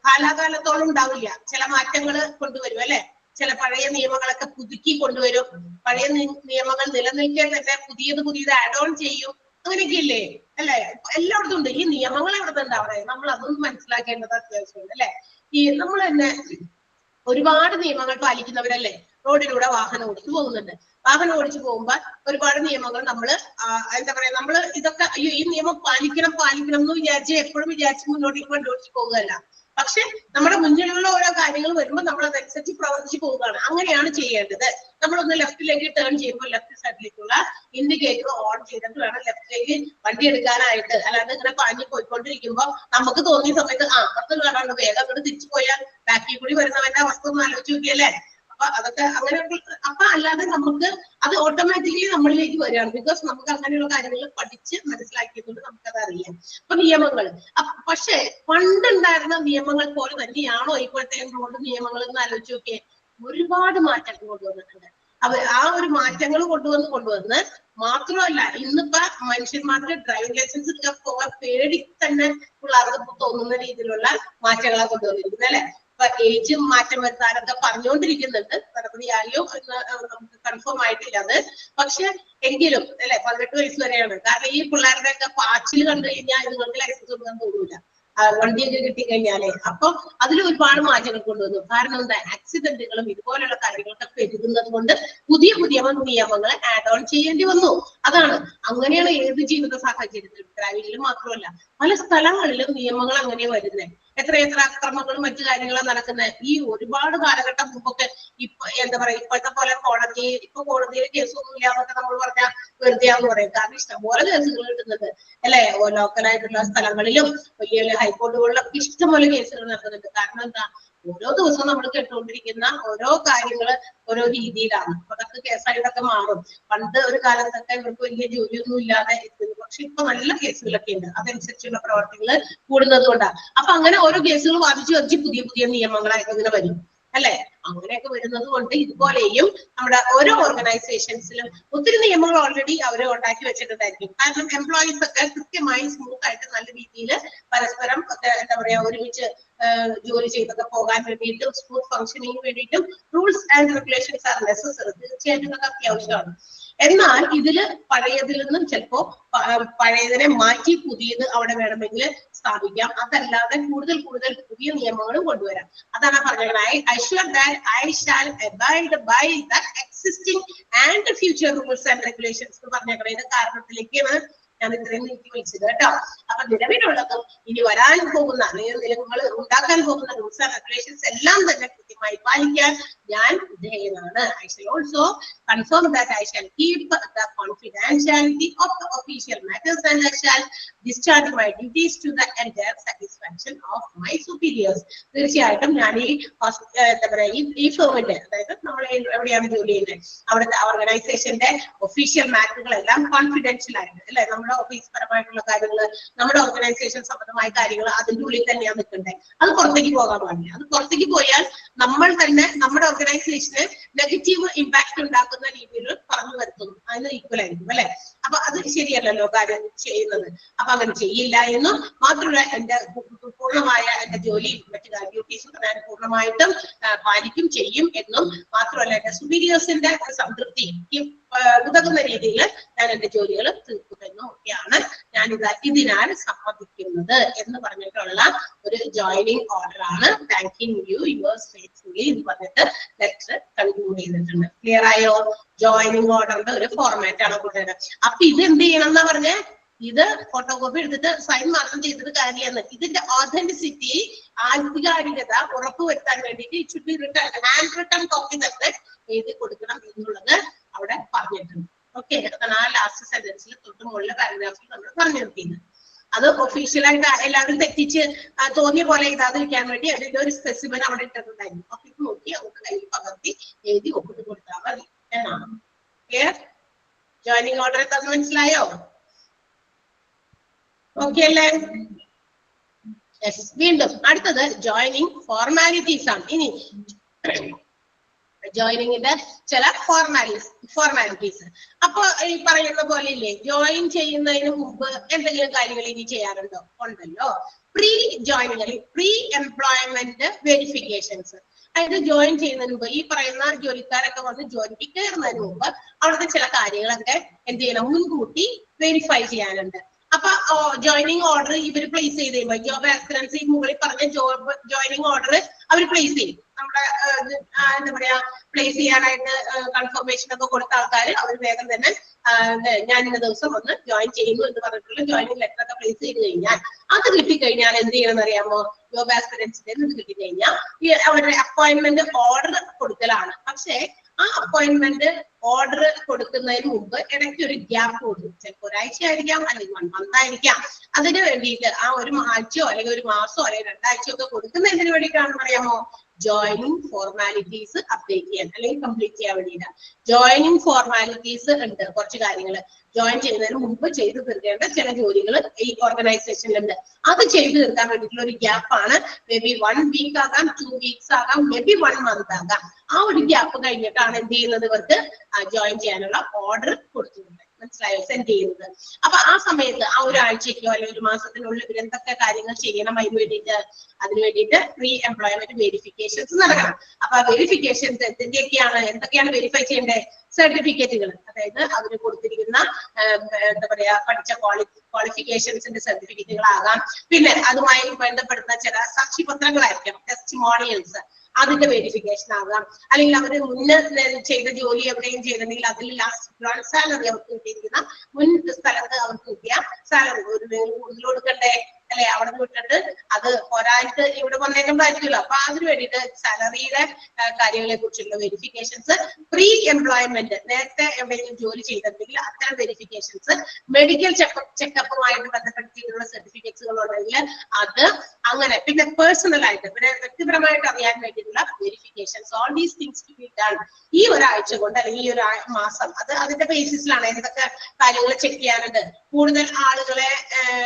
Speaker 1: കാലാകാലത്തോളം ഉണ്ടാവില്ല. ചില മാറ്റങ്ങൾ കൊണ്ടുവരും അല്ലെ. ചില പഴയ നിയമങ്ങളൊക്കെ പുതുക്കി കൊണ്ടുവരും. പഴയ നിയമങ്ങൾ നിലനിൽക്കാൻ തന്നെ പുതിയത് ആഡ് ഓൺ ചെയ്യും. അങ്ങനെയൊക്കെ ഇല്ലേ അല്ലെ. എല്ലായിടത്തും ഉണ്ട്. ഈ നിയമങ്ങൾ എവിടെ ഉണ്ടാവണേ നമ്മൾ അതൊന്നും മനസ്സിലാക്കേണ്ടത് അത്യാവശ്യമുണ്ട് അല്ലെ. ഈ നമ്മൾ തന്നെ ഒരുപാട് നിയമങ്ങൾ പാലിക്കുന്നവരല്ലേ. റോഡിലൂടെ വാഹനം ഓടിച്ചു പോകുന്നുണ്ട്. വാഹനം ഓടിച്ചു പോകുമ്പോൾ ഒരുപാട് നിയമങ്ങൾ നമ്മള് എന്താ പറയാ, നമ്മള് ഇതൊക്കെ അയ്യോ ഈ നിയമം പാലിക്കണം എന്ന് വിചാരിച്ച് എപ്പോഴും വിചാരിച്ച് മുന്നോട്ടേക്ക് കൊണ്ടുപോയി പോകുകയല്ല. പക്ഷെ നമ്മുടെ മുന്നിലുള്ള ഓരോ കാര്യങ്ങൾ വരുമ്പോൾ നമ്മൾ അതനുസരിച്ച് പ്രവർത്തിച്ചു പോവുകയാണ്. അങ്ങനെയാണ് ചെയ്യേണ്ടത്. നമ്മളൊന്ന് ലെഫ്റ്റിലേക്ക് ടേൺ ചെയ്യുമ്പോൾ ലെഫ്റ്റ് സൈഡിലേക്കുള്ള ഇൻഡിക്കേറ്റർ ഓൺ ചെയ്തിട്ട് വേണം ലെഫ്റ്റിലേക്ക് വണ്ടി എടുക്കാനായിട്ട്. അല്ലാണ്ട് ഇങ്ങനെ പാഞ്ഞു പോയിക്കൊണ്ടിരിക്കുമ്പോൾ നമുക്ക് തോന്നിയ സമയത്ത് അപ്പുറത്ത് കാണാണ്ട് വേഗം അങ്ങോട്ട് തിരിച്ചു പോയാൽ ബാക്കിൽ കൂടി വരുന്നവന്റെ അവസ്ഥ ഒന്ന് ആലോചിച്ച് നോക്കിയല്ലേ. അപ്പൊ അതൊക്കെ അങ്ങനെ അപ്പൊ അല്ലാതെ നമുക്ക് അത് ഓട്ടോമാറ്റിക്കലി നമ്മളിലേക്ക് വരികയാണ്. ബിക്കോസ് നമുക്ക് അങ്ങനെയുള്ള കാര്യങ്ങൾ പഠിച്ച് മനസ്സിലാക്കിയതുകൊണ്ട് നമുക്കത് അറിയാം. അപ്പൊ നിയമങ്ങൾ പക്ഷെ പണ്ടുണ്ടായിരുന്ന നിയമങ്ങൾ പോലെ തന്നെയാണോ ഇപ്പോഴത്തെ റോഡ് നിയമങ്ങൾ എന്ന് ആലോചിച്ച് നോക്കിയേ. ഒരുപാട് മാറ്റങ്ങൾ കൊണ്ടുവന്നിട്ടുണ്ട്. ആ ഒരു മാറ്റങ്ങൾ കൊണ്ടുവന്ന് മാത്രമല്ല ഇന്നിപ്പോ മനുഷ്യന്മാർക്ക് ഡ്രൈവിംഗ് ലൈസൻസ് എടുക്കാൻ പോകാൻ പേടി തന്നെ പിള്ളേർക്ക് തോന്നുന്ന രീതിയിലുള്ള മാറ്റങ്ങളാണ് കൊണ്ടുവന്നിരിക്കുന്നത് അല്ലെ. ഇപ്പൊ ഏജ് മാറ്റം വരുത്താനൊക്കെ പറഞ്ഞുകൊണ്ടിരിക്കുന്നുണ്ട്. നടപടിയായോ എന്ന് നമുക്ക് കൺഫേം ആയിട്ടില്ല അത്. പക്ഷെ എങ്കിലും അല്ലെ 18 വയസ്സ് വരെയാണ്. കാരണം ഈ പിള്ളേരുടെ ഒക്കെ പാച്ചിൽ കണ്ടു കഴിഞ്ഞാൽ നിങ്ങൾക്ക് ലൈസൻസ് കൊടുക്കാൻ തോന്നൂല. വണ്ടിയൊക്കെ കിട്ടിക്കഴിഞ്ഞാലേ. അപ്പൊ അതിൽ ഒരുപാട് മാറ്റങ്ങൾ കൊണ്ടുവന്നു. കാരണം എന്താ, ആക്സിഡന്റുകളും ഇതുപോലെയുള്ള കാര്യങ്ങളൊക്കെ പെരുകുന്നത് കൊണ്ട് പുതിയ നിയമങ്ങൾ ആഡ് ഓൺ ചെയ്യേണ്ടി വന്നു. അതാണ് അങ്ങനെയാണ് ഏത് ജീവിത സാഹചര്യത്തിലും. ഡ്രൈവിംഗിലും മാത്രമല്ല പല സ്ഥലങ്ങളിലും നിയമങ്ങൾ അങ്ങനെ വരുന്നത്. എത്ര അക്രമങ്ങളും മറ്റു കാര്യങ്ങളും നടക്കുന്നത്. ഈ ഒരുപാട് കാലഘട്ടം മുമ്പൊക്കെ എന്താ പറയാ ഇപ്പോഴത്തെ പോലെ കോടതിയിൽ കേസൊന്നും ഇല്ലാന്നൊക്കെ നമ്മൾ പറഞ്ഞാൽ വെറുതെയാന്ന് പറയും. കാരണം ഇഷ്ടംപോലെ കേസുകൾ കിട്ടുന്നുണ്ട് അല്ലെ. ലോക്കലായിട്ടുള്ള സ്ഥലങ്ങളിലും വലിയ ഹൈക്കോടതികളിലൊക്കെ ഇഷ്ടംപോലെ കേസുകൾ നടക്കുന്നുണ്ട്. കാരണം എന്താ, ഓരോ ദിവസവും നമ്മൾ കേട്ടുകൊണ്ടിരിക്കുന്ന ഓരോ കാര്യങ്ങള് ഓരോ രീതിയിലാണ്. അപ്പൊ അതൊക്കെ കേസായിട്ടൊക്കെ മാറും. പണ്ട് ഒരു കാലത്തൊക്കെ ഇവർക്ക് വലിയ ജോലിയൊന്നും ഇല്ലാതെ എത്തുന്നു. പക്ഷെ ഇപ്പൊ നല്ല കേസുകളൊക്കെ ഉണ്ട്. അതനുസരിച്ചുള്ള പ്രവർത്തികൾ കൂടുന്നത് കൊണ്ടാണ്. അപ്പൊ അങ്ങനെ ഓരോ കേസുകൾ വാദിച്ചു പുതിയ നിയമങ്ങളായിട്ട് ഇങ്ങനെ വരും അല്ലെ. അങ്ങനെയൊക്കെ വരുന്നത് കൊണ്ട് ഇതുപോലെയും നമ്മുടെ ഓരോ ഓർഗനൈസേഷൻസിലും ഒത്തിരി നിയമങ്ങൾ ഓൾറെഡി അവർ ഉണ്ടാക്കി വെച്ചിട്ടുണ്ടായിരിക്കും. കാരണം എംപ്ലോയീസ് ഒക്കെ കൃത്യമായി സ്മൂത്ത് ആയിട്ട് നല്ല രീതിയിൽ പരസ്പരം ഒക്കെ എന്താ പറയാ ഒരുമിച്ച് ജോലി ചെയ്തൊക്കെ പോകാൻ വേണ്ടിയിട്ടും സ്മൂത്ത് ഫംഗ്ഷനിങ്ങിന് വേണ്ടിയിട്ടും rules and regulations R necessary. തീർച്ചയായിട്ടും അതൊക്കെ അത്യാവശ്യമാണ്. എന്നാൽ ഇതില് പഴയതിൽ നിന്നും ചിലപ്പോ പഴയതിനെ മാറ്റി പുതിയത് അവിടെ വേണമെങ്കിൽ സ്ഥാപിക്കാം. അതല്ലാതെ കൂടുതൽ പുതിയ നിയമങ്ങളും കൊണ്ടുവരാം. അതാണ് പറഞ്ഞത്. I assure that I shall abide by the existing and future rules and regulations എന്ന് പറഞ്ഞ കാരണത്തിലേക്കാണ് ഞാൻ ഇത്രയും നീട്ടി വിളിച്ചത് കേട്ടോ. അപ്പൊ നിലവിലുള്ളതും ഇനി വരാൻ പോകുന്ന നിങ്ങൾ ഉണ്ടാക്കാൻ പോകുന്ന റൂൾസ് ആൻഡ് റെഗുലേഷൻസ് എല്ലാം തന്നെ കൃത്യമായി പാലിക്കാൻ ഞാൻ വിധേയനാണ്. I shall also confirm that I shall keep the confidentiality of the official matters and I shall discharge my duties to the entire satisfaction of my superiors. തീർച്ചയായിട്ടും ഞാൻ എന്താ പറയാ ഈ ഫേമിന്റെ, അതായത് നമ്മൾ എവിടെയാണ് ജോലി ചെയ്യുന്നത് അവിടുത്തെ ഓർഗനൈസേഷന്റെ ഒഫീഷ്യൽ മാറ്ററുകളെല്ലാം കോൺഫിഡൻഷ്യൽ ആയിട്ട് അല്ലെ. നമ്മുടെ ഓഫീസ് പരമായിട്ടുള്ള കാര്യങ്ങൾ, നമ്മുടെ ഓർഗനൈസേഷൻ സംബന്ധമായ കാര്യങ്ങൾ അതിന്റെ ഉള്ളിൽ തന്നെയാണ് നിൽക്കേണ്ടത്. അത് പുറത്തേക്ക് പോകാൻ പാടില്ല. അത് പുറത്തേക്ക് പോയാൽ നമ്മൾ തന്നെ നമ്മുടെ ഓർഗനൈസേഷന് നെഗറ്റീവ് ഇമ്പാക്ട് ഉണ്ടാക്കുന്ന രീതിയിൽ പറഞ്ഞു വരുത്തുന്നു. അതിന് ഈക്വൽ ആയിരിക്കും അല്ലെ. അപ്പൊ അത് ശരിയല്ലല്ലോ കാര്യം ചെയ്യുന്നത്. അപ്പൊ അങ്ങനെ ചെയ്യില്ല എന്നും മാത്രമല്ല എന്റെ പൂർണ്ണമായ എന്റെ ജോലിയും മറ്റു ഡ്യൂട്ടീസും ഞാൻ പൂർണ്ണമായിട്ടും പാലിക്കും ചെയ്യും എന്നും മാത്രമല്ല എന്റെ സുപ്പീരിയേഴ്സിന്റെ സംതൃപ്തി ഉതകുന്ന രീതിയിൽ ഞാൻ എന്റെ ജോലികൾ തീർക്കുമെന്നും ഒക്കെയാണ് ഞാൻ ഇതിനാൽ സമ്മതിക്കുന്നത് എന്ന് പറഞ്ഞിട്ടുള്ള ഒരു ജോയിനിങ് ഓർഡർ ആണ്. താങ്കിങ് യു യുവേഴ്സ് ഫെയ്ത്ത്ഫുള്ളി എന്ന് പറഞ്ഞിട്ട് ലെറ്റർ കൺക്ലൂഡ് ചെയ്തിട്ടുണ്ട്. ക്ലിയർ ആയോ? ജോയിനിങ് ഓർഡറിന്റെ ഒരു ഫോർമാറ്റ് ആണ് കൂട്ടുകാര്. അപ്പൊ ഇത് എന്ത് ചെയ്യണം എന്നാ പറഞ്ഞേ? ഇത് ഫോട്ടോകോപ്പി എടുത്തിട്ട് സൈൻ മാത്രം ചെയ്തിട്ട് കാര്യമാണ്. ഇതിന്റെ ഓതന്റിസിറ്റി, ആധികാരികത ഉറപ്പുവരുത്താൻ വേണ്ടിയിട്ട് it should be written, hand written copy തന്നെ എഴുതി കൊടുക്കണം എന്നുള്ളത് അവിടെ പറഞ്ഞിട്ടുണ്ട്. ഓക്കെ, അതാണ് ആ ലാസ്റ്റ് സെന്റൻസിൽ തൊട്ട് മുകളിലെ പാരഗ്രാഫിൽ നമ്മൾ പറഞ്ഞു നിർത്തിയത്. അത് ഒഫീഷ്യലായിട്ട് എല്ലാവരും തെറ്റിച്ച് തോന്നിയ പോലെ എഴുതാതിരിക്കാൻ വേണ്ടി അതിന്റെ ഒരു സ്പെസിഫിൻ അവിടെ ഇട്ടിട്ടുണ്ടായിരുന്നു. അപ്പൊ ഇത് നോക്കി നമുക്ക് കയ്യിൽ പകർത്തി എഴുതി ഒപ്പിട്ട് കൊടുത്താൽ മതി എന്നാണ്. ക്ലിയർ? ജോയിനിങ് ഓർഡർ തന്നെ മനസ്സിലായോ? ഓക്കെ അല്ലേ? വീണ്ടും അടുത്തത് ജോയിനിങ് ഫോർമാലിറ്റീസ് ആണ്. ഇനി ജോയിനിങ്ങിന്റെ ചില ഫോർമാലിറ്റീസ്. അപ്പൊ ഈ പറയുന്ന പോലെ ഇല്ലേ, ജോയിൻ ചെയ്യുന്നതിന് മുമ്പ് എന്തെങ്കിലും കാര്യങ്ങൾ ഇനി ചെയ്യാറുണ്ടോ? ഉണ്ടല്ലോ. പ്രീ ജോയിനിങ് അല്ലെങ്കിൽ പ്രീ എംപ്ലോയ്മെന്റ് വെരിഫിക്കേഷൻസ്. അതായത് ജോയിൻ ചെയ്യുന്നതിന് മുമ്പ് ഈ പറയുന്ന ജോലിക്കാരൊക്കെ വന്ന് ജോലിക്ക് കയറുന്നതിന് മുമ്പ് അവിടുത്തെ ചില കാര്യങ്ങളൊക്കെ എന്ത് ചെയ്യണം? മുൻകൂട്ടി വെരിഫൈ ചെയ്യാനുണ്ട്. അപ്പൊ ജോയിനിങ് ഓർഡർ ഇവര് പ്ലേസ് ചെയ്ത് കഴിയുമ്പോൾ ജോബ് ആസ്പിറൻസി മുകളിൽ പറഞ്ഞ ജോയിനിങ് ഓർഡർ അവർ പ്ലേസ് ചെയ്യും. നമ്മുടെ എന്താ പറയാ, പ്ലേസ് ചെയ്യാനായിട്ട് കൺഫർമേഷൻ ഒക്കെ കൊടുത്ത ആൾക്കാർ അവർ വേഗം തന്നെ ഞാൻ ഇന്ന ദിവസം ഒന്ന് ജോയിൻ ചെയ്യുന്നു എന്ന് പറഞ്ഞിട്ടുള്ള ജോയിനിങ് ലെറ്റർ ഒക്കെ പ്ലേസ് ചെയ്ത് കഴിഞ്ഞാൽ അത് കിട്ടിക്കഴിഞ്ഞാൽ എന്ത് ചെയ്യണമെന്ന് അറിയാമോ? ജോബ് ആസ്പിറൻസിന്റെ ഇത് കിട്ടിക്കഴിഞ്ഞാൽ അവരുടെ അപ്പോയിന്റ്മെന്റ് ഓർഡർ കൊടുക്കലാണ്. പക്ഷേ ആ അപ്പോയിന്റ്മെന്റ് ഓർഡർ കൊടുക്കുന്നതിന് മുമ്പ് ഇടയ്ക്ക് ഒരു ഗ്യാപ്പ് കൊടുക്കും. ചിലപ്പോൾ ഒരാഴ്ച ആയിരിക്കാം, അല്ലെങ്കിൽ 1 month ആയിരിക്കാം. അതിന് വേണ്ടിയിട്ട് ആ ഒരു ആഴ്ചയോ അല്ലെങ്കിൽ ഒരു മാസമോ അല്ലെങ്കിൽ 2 ആഴ്ചയോ ഒക്കെ കൊടുക്കുന്നതിന് വേണ്ടിയിട്ടാണെന്ന് അറിയാമോ? ജോയിനിങ് ഫോർമാലിറ്റീസ് അപ്ഡേറ്റ് ചെയ്യാൻ അല്ലെങ്കിൽ കംപ്ലീറ്റ് ചെയ്യാൻ വേണ്ടിയിട്ട്. ജോയിനിങ് ഫോർമാലിറ്റീസ് ഉണ്ട്, കുറച്ച് കാര്യങ്ങൾ ജോയിൻ ചെയ്യുന്നതിന് മുമ്പ് ചെയ്തു തീർക്കേണ്ട ചില ജോലികൾ ഈ ഓർഗനൈസേഷനിലുണ്ട്. അത് ചെയ്തു തീർക്കാൻ വേണ്ടിയിട്ടുള്ള ഒരു ഗ്യാപ്പാണ്. മേ ബി 1 week ആകാം, 2 weeks ആകാം, മേ ബി 1 month ആകാം. ആ ഒരു ഗ്യാപ്പ് കഴിഞ്ഞിട്ടാണ് എന്ത് ചെയ്യുന്നത്? ഇവർക്ക് ജോയിൻ ചെയ്യാനുള്ള ഓർഡർ കൊടുത്തിട്ടുണ്ട്. മനസ്സിലായോ? സെൻഡ് ചെയ്യുന്നത്. അപ്പൊ ആ സമയത്ത് ആ ഒരു ആഴ്ചയ്ക്കോ അല്ലെങ്കിൽ ഒരു മാസത്തിനുള്ളിൽ ഇവർ എന്തൊക്കെ കാര്യങ്ങൾ ചെയ്യണം അതിന് വേണ്ടിയിട്ട് പ്രീ എംപ്ലോയ്മെന്റ് വെരിഫിക്കേഷൻസ് നടക്കണം. അപ്പൊ ആ വെരിഫിക്കേഷൻസ് എന്തൊക്കെയാണ് വെരിഫൈ ചെയ്യേണ്ടത്? സർട്ടിഫിക്കറ്റുകൾ, അതായത് അവര് കൊടുത്തിരിക്കുന്ന എന്താ പറയാ പഠിച്ച ക്വാളിഫിക്കേഷൻസിന്റെ സർട്ടിഫിക്കറ്റുകളാകാം. പിന്നെ അതുമായി ബന്ധപ്പെടുന്ന ചില സാക്ഷിപത്രങ്ങളായിരിക്കാം, ടെസ്റ്റിമോണിയൽസ്, അതിന്റെ വെരിഫിക്കേഷൻ ആകാം. അല്ലെങ്കിൽ അവര് മുന്നേ ചെയ്ത ജോലി എവിടെയും ചെയ്തിട്ടുണ്ടെങ്കിൽ അതിൽ ലാസ്റ്റ് സാലറി അവർക്ക് കിട്ടിയിരിക്കുന്ന മുൻ സ്ഥലത്ത് അവർക്ക് കിട്ടിയ സാലറി ഒരു കൂടുതൽ കൊടുക്കണ്ടേ അല്ലെ? അവിടെ നിന്ന് വിട്ടിട്ട് അത് പോരായിട്ട് ഇവിടെ വന്നേക്കുമ്പോഴായിരിക്കുമല്ലോ. അപ്പൊ അതിന് വേണ്ടിയിട്ട് സാലറിയുടെ കാര്യങ്ങളെ കുറിച്ചുള്ള വെരിഫിക്കേഷൻസ്, പ്രീ എംപ്ലോയ്മെന്റ് നേരത്തെ എവിടെയെങ്കിലും ജോലി ചെയ്തിട്ടുണ്ടെങ്കിൽ അത്തരം വെരിഫിക്കേഷൻസ്, മെഡിക്കൽ ചെക്കപ്പുമായിട്ട് ബന്ധപ്പെടുത്തിയിട്ടുള്ള സർട്ടിഫിക്കറ്റ്സുകൾ ഉണ്ടെങ്കിൽ അത്, അങ്ങനെ പിന്നെ പേഴ്സണൽ ആയിട്ട് പിന്നെ വ്യക്തിപരമായിട്ട് അറിയാൻ വേണ്ടിയിട്ടുള്ള വെരിഫിക്കേഷൻസ്. All these things to be done ഈ ഒരാഴ്ച കൊണ്ട് അല്ലെങ്കിൽ ഈ ഒരു മാസം. അത് അതിന്റെ ബേസിസിലാണ് എന്തൊക്കെ കാര്യങ്ങൾ ചെക്ക് ചെയ്യാനുണ്ട്. കൂടുതൽ ആളുകളെ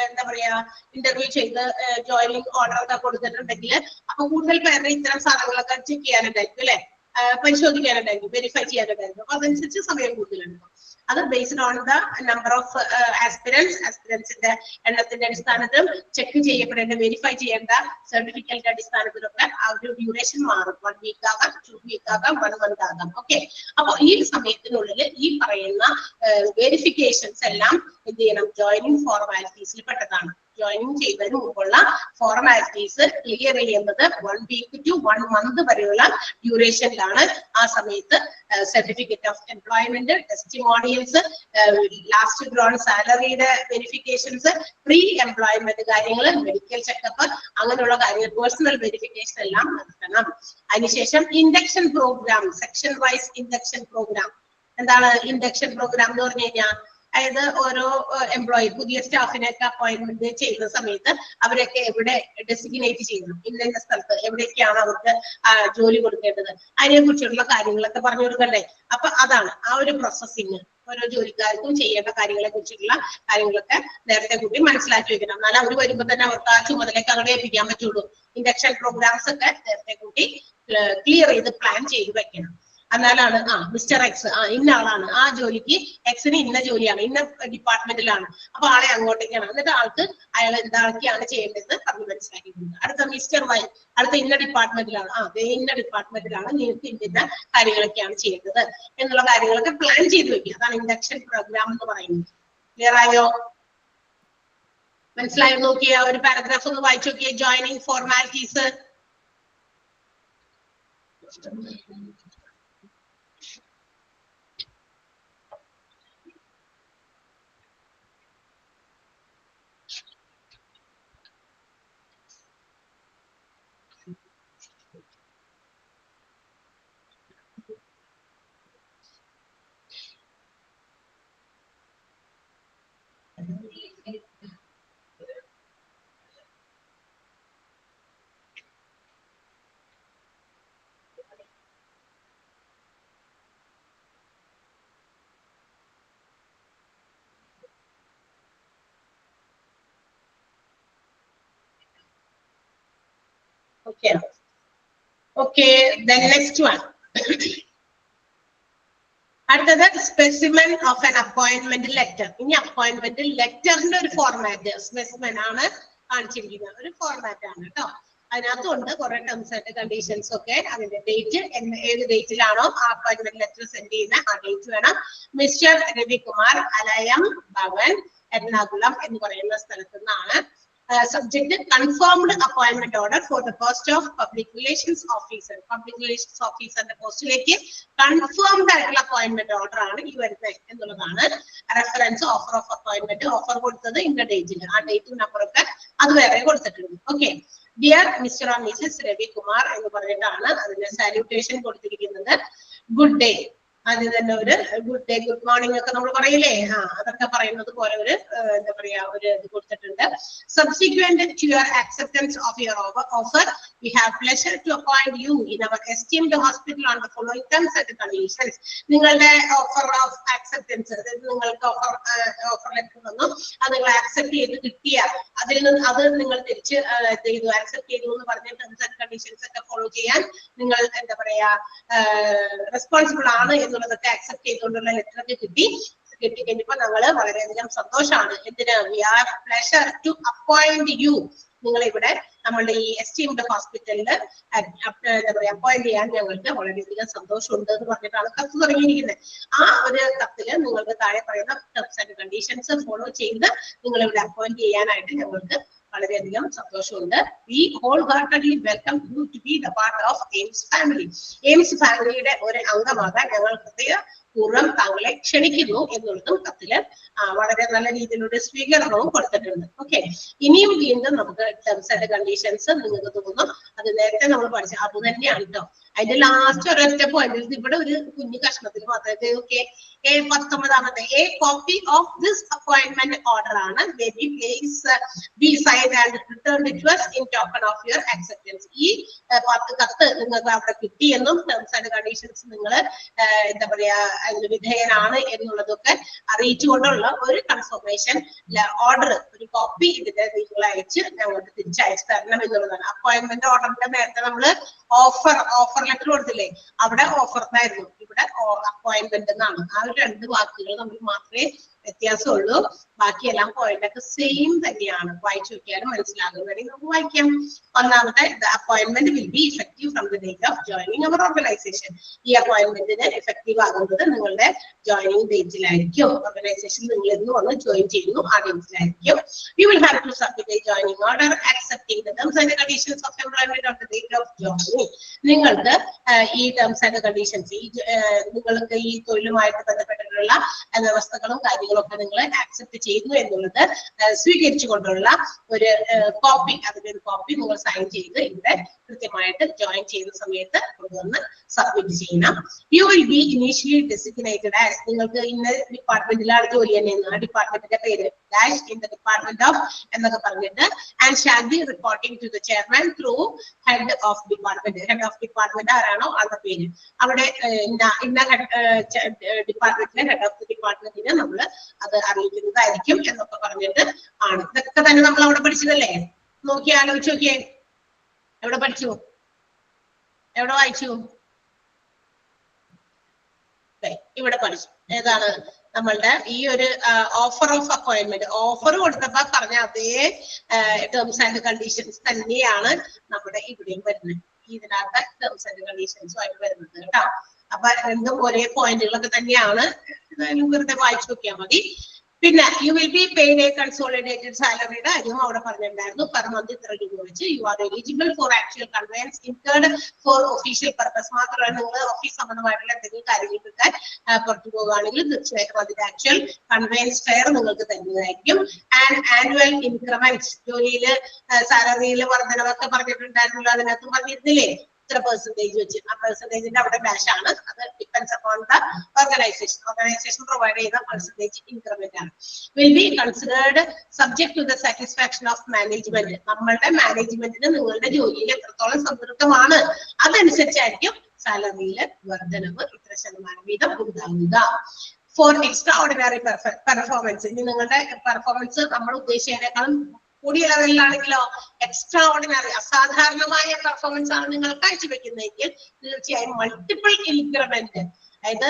Speaker 1: എന്താ പറയാ ഇന്റർവ്യൂ ചെയ്ത് ജോയിനിങ് ഓർഡർ ഒക്കെ കൊടുത്തിട്ടുണ്ടെങ്കിൽ അപ്പൊ കൂടുതൽ പേരുടെ ഇത്തരം സാധനങ്ങളൊക്കെ ചെക്ക് ചെയ്യാനുണ്ടായിരിക്കും അല്ലെ, പരിശോധിക്കാനുണ്ടായിരിക്കും, വെരിഫൈ ചെയ്യാനുണ്ടായിരിക്കും. അപ്പൊ അതനുസരിച്ച് സമയം കൂടുതലുണ്ടാവും. അത് based on the number of ആസ്പിറൻസിന്റെ എണ്ണത്തിന്റെ അടിസ്ഥാനത്തിലും ചെക്ക് ചെയ്യപ്പെടേണ്ട വെരിഫൈ ചെയ്യേണ്ട സർട്ടിഫിക്കറ്റിന്റെ അടിസ്ഥാനത്തിലൊക്കെ ആ ഒരു ഡ്യൂറേഷൻ മാറും. 1 week ആകാം, 2 week ആകാം, 1 month ആകാം. ഓക്കെ, അപ്പൊ ഈ സമയത്തിനുള്ളിൽ ഈ പറയുന്ന വെരിഫിക്കേഷൻസ് എല്ലാം എന്ത് ചെയ്യണം? ജോയിനിങ് ഫോർമാലിറ്റീസിൽ പെട്ടതാണ്. ജോയിനിങ് ചെയ്യുന്നതിന് മുമ്പുള്ള ഫോർമാലിറ്റീസ് ക്ലിയർ ചെയ്യുന്നത് 1 week to 1 month വരെയുള്ള ഡ്യൂറേഷനിലാണ്. ആ സമയത്ത് certificate of employment, testimonials, last drawn സാലറിയുടെ വെരിഫിക്കേഷൻസ്, പ്രീ എംപ്ലോയ്മെന്റ് കാര്യങ്ങൾ, മെഡിക്കൽ ചെക്കപ്പ്, അങ്ങനെയുള്ള കാര്യങ്ങൾ, പേഴ്സണൽ വെരിഫിക്കേഷൻ എല്ലാം നടത്തണം. അതിനുശേഷം induction programme, section wise induction programme. എന്താണ് ഇൻഡക്ഷൻ പ്രോഗ്രാം എന്ന് പറഞ്ഞു കഴിഞ്ഞാൽ? അതായത് ഓരോ എംപ്ലോയി പുതിയ സ്റ്റാഫിനെയൊക്കെ അപ്പോയിന്റ്മെന്റ് ചെയ്യുന്ന സമയത്ത് അവരൊക്കെ എവിടെ ഡെസിഗ്നേറ്റ് ചെയ്യണം, ഇന്ന സ്ഥലത്ത് എവിടേക്കാണ് അവർക്ക് ജോലി കൊടുക്കേണ്ടത്, അതിനെ കുറിച്ചുള്ള കാര്യങ്ങളൊക്കെ പറഞ്ഞു കൊടുക്കണ്ടേ? അപ്പൊ അതാണ് ആ ഒരു പ്രോസസ്സിങ്. ഓരോ ജോലിക്കാർക്കും ചെയ്യേണ്ട കാര്യങ്ങളെ കുറിച്ചുള്ള കാര്യങ്ങളൊക്കെ നേരത്തെ കൂട്ടി മനസ്സിലാക്കി വെക്കണം. എന്നാലും അവർ വരുമ്പോൾ തന്നെ അവർക്ക് ആ ചുമതലയൊക്കെ അവിടെ ഏൽപ്പിക്കാൻ പറ്റുള്ളൂ. ഇൻഡക്ഷൻ പ്രോഗ്രാംസ് ഒക്കെ നേരത്തെ കൂട്ടി ക്ലിയർ ചെയ്ത് പ്ലാൻ ചെയ്ത് വെക്കണം. എന്നാലാണ് മിസ്റ്റർ എക്സ് ഇന്ന ആളാണ്, ആ ജോലിക്ക് എക്സിന് ഇന്ന ജോലിയാണ്, ഇന്ന ഡിപ്പാർട്ട്മെന്റിലാണ്, അപ്പൊ ആളെ അങ്ങോട്ടേക്കാണ്. എന്നിട്ട് ആൾക്ക് അയാൾ എന്തൊക്കെയാണ് ചെയ്യേണ്ടത് പറഞ്ഞ് മനസ്സിലാക്കി കൊടുക്കുക. അടുത്ത മിസ്റ്റർ വൈ, അടുത്ത ഇന്ന ഡിപ്പാർട്ട്മെന്റിലാണ്, ഇന്ന ഡിപ്പാർട്ട്മെന്റിലാണ്, നിങ്ങൾക്ക് ഇന്ന കാര്യങ്ങളൊക്കെയാണ് ചെയ്യേണ്ടത് എന്നുള്ള കാര്യങ്ങളൊക്കെ പ്ലാൻ ചെയ്ത് വെക്കുക. അതാണ് ഇൻഡക്ഷൻ പ്രോഗ്രാം എന്ന് പറയുന്നത്. ക്ലിയർ ആയോ? മനസ്സിലായോ? നോക്കിയ ഒരു പാരഗ്രാഫ് ഒന്ന് വായിച്ചു നോക്കിയേ. Joining formalities. Okay, then next one. അടുത്തത് specimen of an appointment letter. ഇനി അപ്പോയിന്റ്മെന്റ് ലെറ്ററിന്റെ ഒരു ഫോർമാറ്റ് സ്പെസിമെൻ ആണ് കാണിച്ചിരിക്കുന്നത്, ഒരു ഫോർമാറ്റ് ആണ് കേട്ടോ. അതിനകത്തുണ്ട് കുറെ ടേംസ് ആൻഡ് കണ്ടീഷൻസ് ഒക്കെ. അതിന്റെ ഡേറ്റ് ഏത് ഡേറ്റിലാണോ ആ അപ്പോയിന്റ്മെന്റ് ലെറ്റർ സെൻഡ് ചെയ്യുന്ന ആ ഡേറ്റ് വേണം. മിസ്റ്റർ രവികുമാർ, അലയം ഭവൻ, എറണാകുളം എന്ന് പറയുന്ന സ്ഥലത്ത് നിന്നാണ്. Subject confirmed appointment order for the post of public relations officer. Public relations officer ന്റെ പോസ്റ്റിലേക്ക് കൺഫേംഡ് ആയിട്ടുള്ള അപ്പോയിന്റ്മെന്റ് ഓർഡർ ആണ് ഈ വരുന്നത് എന്നുള്ളതാണ്. Reference offer of appointment, offer കൊടുത്തത് ഇന്ന ഡേറ്റിൽ, ആ ഡേറ്റും നമ്പറൊക്കെ അത് വേറെ കൊടുത്തിട്ടുണ്ട്. Okay, dear mister and missus Ravikumar എന്ന് പറഞ്ഞിട്ടാണ് അതിന്റെ സാല്യൂട്ടേഷൻ കൊടുത്തിരിക്കുന്നത്. ഗുഡ് ഡേ, ആദ്യം തന്നെ ഒരു ഗുഡ് ഡേ, ഗുഡ് മോർണിംഗ് ഒക്കെ നമ്മൾ പറയില്ലേ, അതൊക്കെ പറയുന്നത് പോലെ ഒരു എന്താ പറയാ ഒരു ഇത് കൊടുത്തിട്ടുണ്ട്. Subsequent to your acceptance of your offer, we have pleasure to appoint you in our esteemed hospital on the following terms and conditions. നിങ്ങളുടെ ഓഫർ ഓഫ് അക്സെപ്റ്റൻസ്, അതായത് നിങ്ങൾക്ക് ഓഫർ ലെറ്റർ വന്നു, അത് നിങ്ങൾ ആക്സെപ്റ്റ് ചെയ്ത് കിട്ടിയ അതിൽ നിന്ന് അത് നിങ്ങൾ തിരിച്ച് ചെയ്തു ആക്സെപ്റ്റ് ചെയ്തു എന്ന് പറഞ്ഞ ടേംസ് ആൻഡ് കണ്ടീഷൻസ് ഒക്കെ ഫോളോ ചെയ്യാൻ നിങ്ങൾ എന്താ പറയാ റെസ്പോൺസിബിൾ ആണ് എന്നുള്ളതൊക്കെ ആക്സെപ്റ്റ് ചെയ്തുകൊണ്ടുള്ള ലെറ്റർ ഒക്കെ കിട്ടിക്കഴിഞ്ഞപ്പോ ഞങ്ങള് വളരെയധികം സന്തോഷമാണ്. എന്തിനാ? We are pleasure to appoint you, നിങ്ങൾ ഇവിടെ നമ്മളുടെ ഈ എസ്റ്റീംഡ് ഹോസ്പിറ്റലില് എന്താ പറയാ അപ്പോയിന്റ് ചെയ്യാൻ ഞങ്ങൾക്ക് വളരെയധികം സന്തോഷമുണ്ട് എന്ന് പറഞ്ഞിട്ടാണ് കത്ത് തുടങ്ങിയിരിക്കുന്നത്. ആ ഒരു കത്തില് നിങ്ങൾക്ക് താഴെ പറയുന്ന ടേംസ് ആൻഡ് കണ്ടീഷൻസ് ഫോളോ ചെയ്ത് നിങ്ങൾ ഇവിടെ അപ്പോയിന്റ് ചെയ്യാനായിട്ട് ഞങ്ങൾക്ക് വളരെയധികം സന്തോഷമുണ്ട്. We whole heartedly welcome you to be the part of AIIMS family. AIIMS ഫാമിലിയുടെ ഒരു അംഗമാകാൻ ഞങ്ങൾ പൂർവ്വം താങ്കളെ ക്ഷണിക്കുന്നു എന്നുള്ളതും കത്തില് വളരെ നല്ല രീതിയിലുള്ള സ്വീകരണവും കൊടുത്തിട്ടുണ്ട്. ഓക്കെ, ഇനിയും വീണ്ടും നമുക്ക് ടേംസ് ആൻഡ് കണ്ടീഷൻസ് നിങ്ങൾക്ക് തോന്നും അത് നേരത്തെ നമ്മൾ പഠിച്ച അത് തന്നെയാണ് കേട്ടോ. അതിന്റെ ലാസ്റ്റ് ഒരൊറ്റ പോയിന്റ് ഇവിടെ ഒരു കുഞ്ഞു കഷ്ണത്തിൽ മാത്രമേ ഓക്കെ 19ാമത്തെ a copy of this appointment order ആണ് be signed and returned to us in token of your acceptance. ഈ കത്ത് നിങ്ങൾക്ക് അവിടെ കിട്ടിയെന്നും ടേംസ് ആൻഡ് കണ്ടീഷൻസ് നിങ്ങൾ എന്താ പറയാ അതിന് വിധേയനാണ് എന്നുള്ളതൊക്കെ അറിയിച്ചുകൊണ്ടുള്ള ഒരു കൺഫർമേഷൻ ഓർഡർ, ഒരു കോപ്പി ഇതിന്റെ നിങ്ങൾ അയച്ച് ഞങ്ങൾക്ക് തിരിച്ചയച്ചു തരണം എന്നുള്ളതാണ്. അപ്പോയിന്റ്മെന്റ് ഓർഡറിന്റെ നേരത്തെ നമ്മള് ഓഫർ ലെറ്റർ കൊടുത്തില്ലേ, അവിടെ ഓഫർ ആയിരുന്നു, ഇവിടെ അപ്പോയിന്റ്മെന്റ് എന്നാണ്. ആ ഒരു രണ്ട് വാക്കുകൾ നമ്മൾ മാത്രമേ വ്യത്യാസമുള്ളൂ, ബാക്കിയെല്ലാം പോയിന്റ് ഒക്കെ സെയിം തന്നെയാണ്. വായിച്ചു നോക്കിയാലും മനസ്സിലാകും. വേണമെങ്കിൽ നമുക്ക് വായിക്കാം. ഒന്നാമത്തെ appointment will be effective from the date of joining our organisation. ഈ അപ്പോയിന്റ്മെന്റിന് എഫക്റ്റീവ് ആകുന്നത് നിങ്ങളുടെ ജോയിനിങ് ഡേറ്റിലായിരിക്കും. ഓർഗനൈസേഷൻ നിങ്ങൾ എന്ന് വന്ന് ജോയിൻ ചെയ്യുന്നു ആ ഡേറ്റിലായിരിക്കും. You will have to submit a joining order accepting the terms and conditions of employment of the date of joining. നിങ്ങൾക്ക് ഈ ടേംസ് ആൻഡ് കണ്ടീഷൻസ്, ഈ നിങ്ങൾക്ക് ഈ തൊഴിലുമായിട്ട് ബന്ധപ്പെട്ടിട്ടുള്ള വ്യവസ്ഥകളും കാര്യങ്ങളും ഒക്കെ നിങ്ങൾ ആക്സെപ്റ്റ് ചെയ്യുന്നു എന്നുള്ളത് സ്വീകരിച്ചുകൊണ്ടുള്ള ഒരു കോപ്പി, അതിന്റെ ഒരു കോപ്പി നിങ്ങൾ സൈൻ ചെയ്ത് ഇവിടെ കൃത്യമായിട്ട് ജോയിൻ ചെയ്യുന്ന സമയത്ത് കൊണ്ടുവന്ന് സബ്മിറ്റ് ചെയ്യണം. You will be initially designated as, നിങ്ങൾക്ക് ഇന്ന ഡിപ്പാർട്ട്മെന്റിലാണ് ജോലി ചെയ്യുന്നത്, ആ ഡിപ്പാർട്ട്മെന്റിന്റെ പേര് dash in the department of എന്നൊക്കെ പറഞ്ഞിട്ട് and shall be reporting to the chairman through head of department. Head of department ആരാണോ ആളുടെ പേര് അവിടെ ഇന്ന ഡിപ്പാർട്ട്മെന്റിലെ ഹെഡ് ഓഫ് ദി ഡിപ്പാർട്ട്മെന്റിന് നമ്മൾ അത് അറിയിക്കുന്നതായിരിക്കും എന്നൊക്കെ പറഞ്ഞിട്ട് ആണ്. ഇതൊക്കെ തന്നെ നമ്മൾ അവിടെ പഠിച്ചതല്ലേ? നോക്കി ആലോചിച്ച് നോക്കിയേ, എവിടെ പഠിച്ചു, എവിടെ വായിച്ചു? ഇവിടെ പഠിച്ചു. ഏതാണ് നമ്മളുടെ ഈ ഒരു ഓഫർ ഓഫ് അപ്പോയിന്റ്മെന്റ് ഓഫർ കൊടുത്തപ്പോ പറഞ്ഞ അതേ ടേംസ് ആൻഡ് കണ്ടീഷൻസ് തന്നെയാണ് നമ്മുടെ ഇവിടെയും വരുന്നത്. ഇതിനകത്ത് ടേംസ് ആൻഡ് കണ്ടീഷൻസും ആയിട്ട് വരുന്നത് കേട്ടോ. അപ്പൊ രണ്ടും ഒരേ പോയിന്റുകളൊക്കെ തന്നെയാണ്. വെറുതെ വായിച്ചു നോക്കിയാൽ മതി. പിന്നെ you will be paid a consolidated സാലറിയുടെ കാര്യവും അവിടെ പറഞ്ഞിട്ടുണ്ടായിരുന്നു. പെർ മന്ത് ഇത്ര രൂപ വെച്ച് you are eligible for actual conveyance incurred for official purpose. മാത്രമല്ല നിങ്ങൾ ഓഫീസ് സംബന്ധമായിട്ടുള്ള എന്തെങ്കിലും കാര്യങ്ങൾ കിട്ടാൻ പുറത്തു പോകുകയാണെങ്കിൽ തീർച്ചയായിട്ടും അതിന്റെ ആക്ച്വൽ കൺവെയൻസ് ഫെയർ നിങ്ങൾക്ക് തരുന്നതായിരിക്കും. ആൻഡ് ആനുവൽ ഇൻക്രിമെന്റ് ജോലിയിൽ സാലറിയിൽ വർധനവൊക്കെ പറഞ്ഞിട്ടുണ്ടായിരുന്നല്ലോ, അതിനകത്ത് പറഞ്ഞിരുന്നില്ലേ ഇത്ര പെർസെന്റേജ് വെച്ച്. ആ പെർസെന്റേജിന്റെ അവിടെ ഡാഷ് ആണ്. അത് depends upon the organisation provide ചെയ്യുന്ന പെർസെന്റേജ് ഇൻക്രിമെന്റ് ആണ്. Will be considered subject to the satisfaction of management. നമ്മളുടെ മാനേജ്മെന്റിന് നിങ്ങളുടെ ജോലിയിൽ എത്രത്തോളം സംതൃപ്തമാണ് അതനുസരിച്ചായിരിക്കും സാലറിയിലെ വർധനവ് ഇത്ര ശതമാനം വീതം ഉണ്ടാവുക. ഫോർ എക്സ്ട്രാ ഓർഡിനറി പെർഫോമൻസ്, ഇനി നിങ്ങളുടെ പെർഫോമൻസ് നമ്മൾ ഉദ്ദേശിച്ചതിനേക്കാളും കൂടിയ ലെവലിലാണെങ്കിലോ എക്സ്ട്രാ ഓർഡിനറി അസാധാരണമായ പെർഫോമൻസ് ആണ് നിങ്ങൾ കാഴ്ചവെക്കുന്നതെങ്കിൽ തീർച്ചയായും മൾട്ടിപ്പിൾ ഇൻക്രിമെന്റ്, അതായത്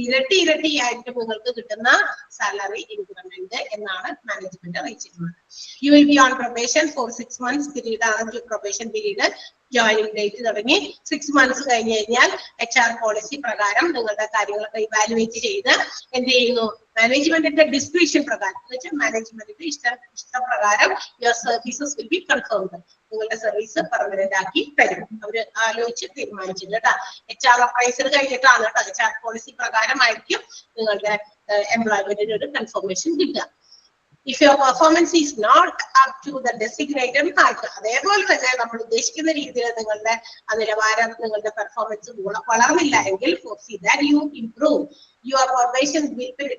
Speaker 1: ഇരട്ടി ആയിട്ട് നിങ്ങൾക്ക് കിട്ടുന്ന സാലറി ഇൻക്രിമെന്റ് എന്നാണ് മാനേജ്മെന്റ് അറിയിച്ചിട്ടുള്ളത്. You will be on probation for 6 months period ആണ് പ്രൊബേഷൻ പീരീഡ്. ജോയിനിങ് ഡേറ്റ് തുടങ്ങി 6 months കഴിഞ്ഞ് കഴിഞ്ഞാൽ HR പോളിസി പ്രകാരം നിങ്ങളുടെ കാര്യങ്ങളൊക്കെ ഇവാലുവേറ്റ് ചെയ്ത് എന്ത് ചെയ്യുന്നു, മാനേജ്മെന്റിന്റെ ഡിസ്ക്രിപ്ഷൻ പ്രകാരം എന്ന് വെച്ചാൽ മാനേജ്മെന്റിന്റെ ഇഷ്ടപ്രകാരം your services will B confirmed. നിങ്ങളുടെ സർവീസ് പെർമനന്റ് ആക്കി തരും. അവര് ആലോചിച്ച് തീരുമാനിച്ചത് കേട്ടോ. HR അപ്രൈസൽ കഴിഞ്ഞിട്ടാണ് കേട്ടോ. HR പോളിസി പ്രകാരമായിരിക്കും നിങ്ങളുടെ എംപ്ലോയ്മെന്റിന് ഒരു കൺഫർമേഷൻ കിട്ടുക. If your performance is not up to the designated mark, അതേപോലെ തന്നെ നമ്മൾ ഉദ്ദേശിക്കുന്ന രീതിയിൽ നിങ്ങളുടെ നിലവാരം നിങ്ങളുടെ പെർഫോമൻസ് വളർന്നില്ല എങ്കിൽ foresee that you improve your probation.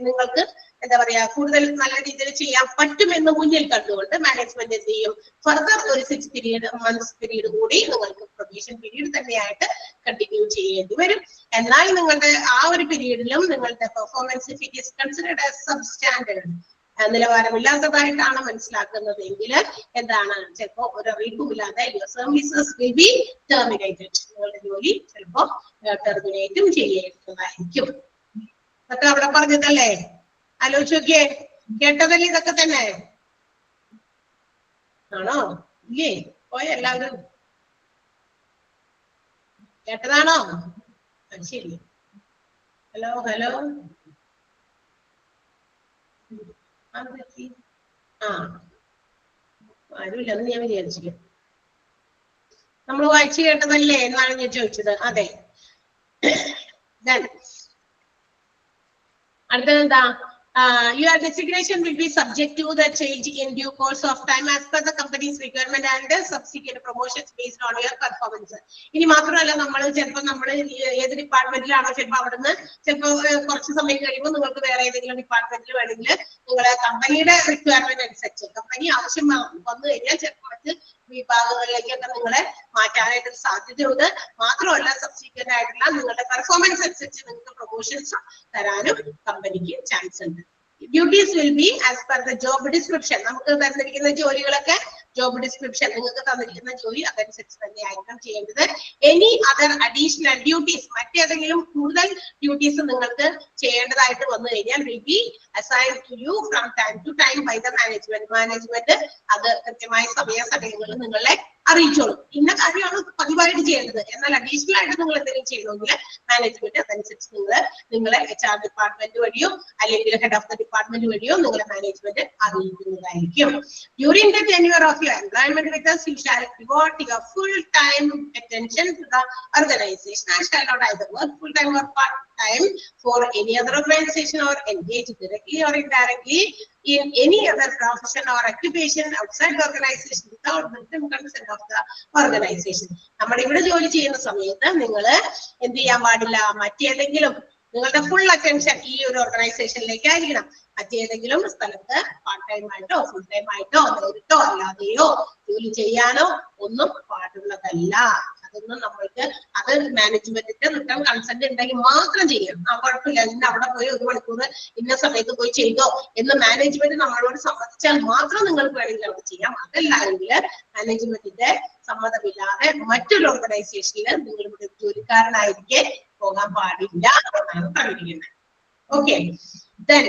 Speaker 1: നിങ്ങൾക്ക് എന്താ പറയാ കൂടുതൽ നല്ല രീതിയിൽ ചെയ്യാൻ പറ്റുമെന്ന് മുന്നിൽ കണ്ടുകൊണ്ട് മാനേജ്മെന്റ് എന്ത് ചെയ്യും, ഫർദർ ഒരു 6 months പീരീഡ് കൂടി നിങ്ങൾക്ക് പ്രൊബേഷൻ പീരീഡ് തന്നെയായിട്ട് കണ്ടിന്യൂ ചെയ്യേണ്ടി വരും. എന്നാൽ നിങ്ങളുടെ ആ ഒരു പീരീഡിലും നിങ്ങളുടെ performance if it is considered as substandard, നിലവാരമില്ലാത്തതായിട്ടാണ് മനസ്സിലാക്കുന്നത് എങ്കിൽ എന്താണ്, ചിലപ്പോ ഒരു അറിയിപ്പുമില്ലാതെ your services will be terminated. നിങ്ങളുടെ ജോലി ചിലപ്പോ ടെർമിനേറ്റും ചെയ്യേണ്ടതായിരിക്കും. ഇതൊക്കെ അവിടെ പറഞ്ഞതല്ലേ, ആലോചിച്ച് നോക്കിയേ. കേട്ടതല്ലേ ഇതൊക്കെ തന്നെ? ആണോ ഇല്ലേ? പോയ എല്ലാവരും കേട്ടതാണോ? ശരി. ഹലോ ആരുമില്ലെന്ന് ഞാൻ വിചാരിച്ചു. നമ്മൾ വായിച്ചു കേട്ടതല്ലേ എന്നാണ് ഞാൻ ചോദിച്ചത്. അതെ. അടുത്തത് എന്താ? Your designation will be subject to the change in due course of time as per the company's requirement and subsequent promotions based on your performance. ഇനി മാത്രമല്ല, നമ്മൾ ചിലപ്പോൾ നമ്മൾ ഏത് ഡിപ്പാർട്ട്മെന്റിലാണോ ചിലപ്പോൾ അവിടുന്ന് ചിലപ്പോൾ കുറച്ച് സമയം കഴിയുമ്പോൾ നിങ്ങൾക്ക് വേറെ ഏതെങ്കിലും ഡിപ്പാർട്ട്മെന്റിൽ വേണമെങ്കിൽ നിങ്ങളെ കമ്പനിയുടെ റിക്വയർമെന്റ് അനുസരിച്ച് കമ്പനി ആവശ്യം വന്നു കഴിഞ്ഞാൽ ചിലപ്പോൾ മറ്റ് വിഭാഗങ്ങളിലേക്കൊക്കെ നിങ്ങളെ മാറ്റാനായിട്ട് സാധ്യതയുണ്ട്. മാത്രമല്ല സബ്സിക്വന്റ് ആയിട്ടുള്ള നിങ്ങളുടെ പെർഫോമൻസ് അനുസരിച്ച് നിങ്ങൾക്ക് പ്രൊമോഷൻസ് തരാനും കമ്പനിക്ക് ചാൻസ് ഉണ്ട്. Duties will be as per the job description. നമുക്ക് തന്നിരിക്കുന്ന ജോലികളൊക്കെ ജോബ് ഡിസ്ക്രിപ്ഷൻ നിങ്ങൾക്ക് തന്നിരിക്കുന്ന ജോലി അതനുസരിച്ച് തന്നെ ആയിരിക്കണം ചെയ്യേണ്ടത്. എനി അതർ അഡീഷണൽ ഡ്യൂട്ടീസ്, മറ്റേതെങ്കിലും കൂടുതൽ ഡ്യൂട്ടീസ് നിങ്ങൾക്ക് ചെയ്യേണ്ടതായിട്ട് വന്നു കഴിഞ്ഞാൽ will be assigned to you from time to time by the management. Management അത് കൃത്യമായ സമയങ്ങളിൽ നിങ്ങളെ അറിയിച്ചോളൂ. ഇന്ന കാര്യമാണ് പതിവായിട്ട് ചെയ്യേണ്ടത്. എന്നാൽ അഡീഷണൽ ആയിട്ട് നിങ്ങൾ എന്തെങ്കിലും ചെയ്യണമെങ്കിൽ മാനേജ്മെന്റ് അതനുസരിച്ച് നിങ്ങളെ HR ഡിപ്പാർട്ട്മെന്റ് വഴിയോ അല്ലെങ്കിൽ ഹെഡ് ഓഫ് ദ ഡിപ്പാർട്ട്മെന്റ് വഴിയോ നിങ്ങളെ മാനേജ്മെന്റ് അറിയിക്കുന്നതായിരിക്കും. During the tenure of your employment with us, you shall devote your full-time attention to the organization and shall not either work full-time or part-time for any other organization or engage directly or indirectly in any other profession or occupation outside the organization without the consent of the organization. നമ്മുടെ ഇവിടെ ജോലി ചെയ്യുന്ന സമയത്ത് നിങ്ങൾ എന്ത് ചെയ്യാൻ പാടില്ല, മറ്റേതെങ്കിലും നിങ്ങളുടെ ഫുൾ അറ്റൻഷൻ ഈ ഒരു ഓർഗനൈസേഷനിലേക്ക് ആയിരിക്കണം. മറ്റേതെങ്കിലും സ്ഥലത്ത് പാർട്ട് ടൈം ആയിട്ടോ ഫുൾ ടൈം ആയിട്ടോ നേരിട്ടോ അല്ലാതെയോ ജോലി ചെയ്യാനോ ഒന്നും പാടുള്ളതല്ല. അതൊന്നും നമ്മൾക്ക് അത് മാനേജ്മെന്റിന്റെ റിട്ടേൺ കൺസെന്റ് ഉണ്ടെങ്കിൽ മാത്രം ചെയ്യാം. കുഴപ്പമില്ല, ഇന്ന് അവിടെ പോയി 1 മണിക്കൂർ ഇന്ന സമയത്ത് പോയി ചെയ്തോ എന്ന് മാനേജ്മെന്റ് നമ്മളോട് സമ്മതിച്ചാൽ മാത്രം നിങ്ങൾക്ക് വേണമെങ്കിൽ അവിടെ ചെയ്യാം. അതല്ല എങ്കിൽ മാനേജ്മെന്റിന്റെ സമ്മതമില്ലാതെ മറ്റൊരു ഓർഗനൈസേഷനിൽ നിങ്ങൾ ഇവിടെ ജോലിക്കാരനായിരിക്കെ പോകാൻ പാടില്ല എന്നാണ് പറഞ്ഞിരിക്കുന്നത്. Okay. Then,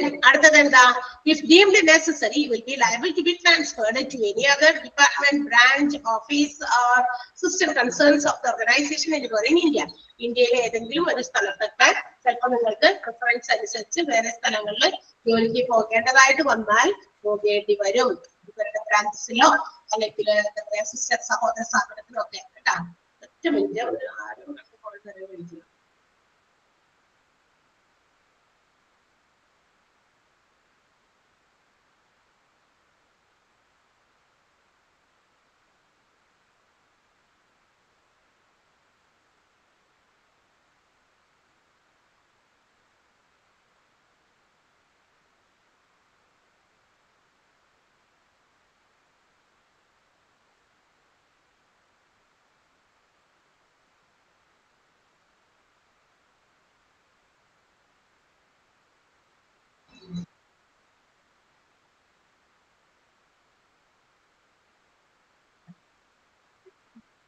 Speaker 1: if deemed necessary, you will be liable to be transferred to any other department, branch, office, or system concerns of the organization anywhere in India. ഇന്ത്യയിലെ ഏതെങ്കിലും ഒരു സ്ഥലത്തൊക്കെ ചിലപ്പോൾ നിങ്ങൾക്ക് പ്രിഫറൻസ് അനുസരിച്ച് വേറെ സ്ഥലങ്ങളിൽ ജോലിക്ക് പോകേണ്ടതായിട്ട് വന്നാൽ പോകേണ്ടി വരും. ഇവരുടെ ബ്രാഞ്ചസിലോ അല്ലെങ്കിൽ സിസ്റ്റർ സഹോദര സ്ഥാപനത്തിലോ ഒക്കെ കേട്ടോ. ഒറ്റ മിനിറ്റ് ഒരു ആരും വിളിക്കുന്നു.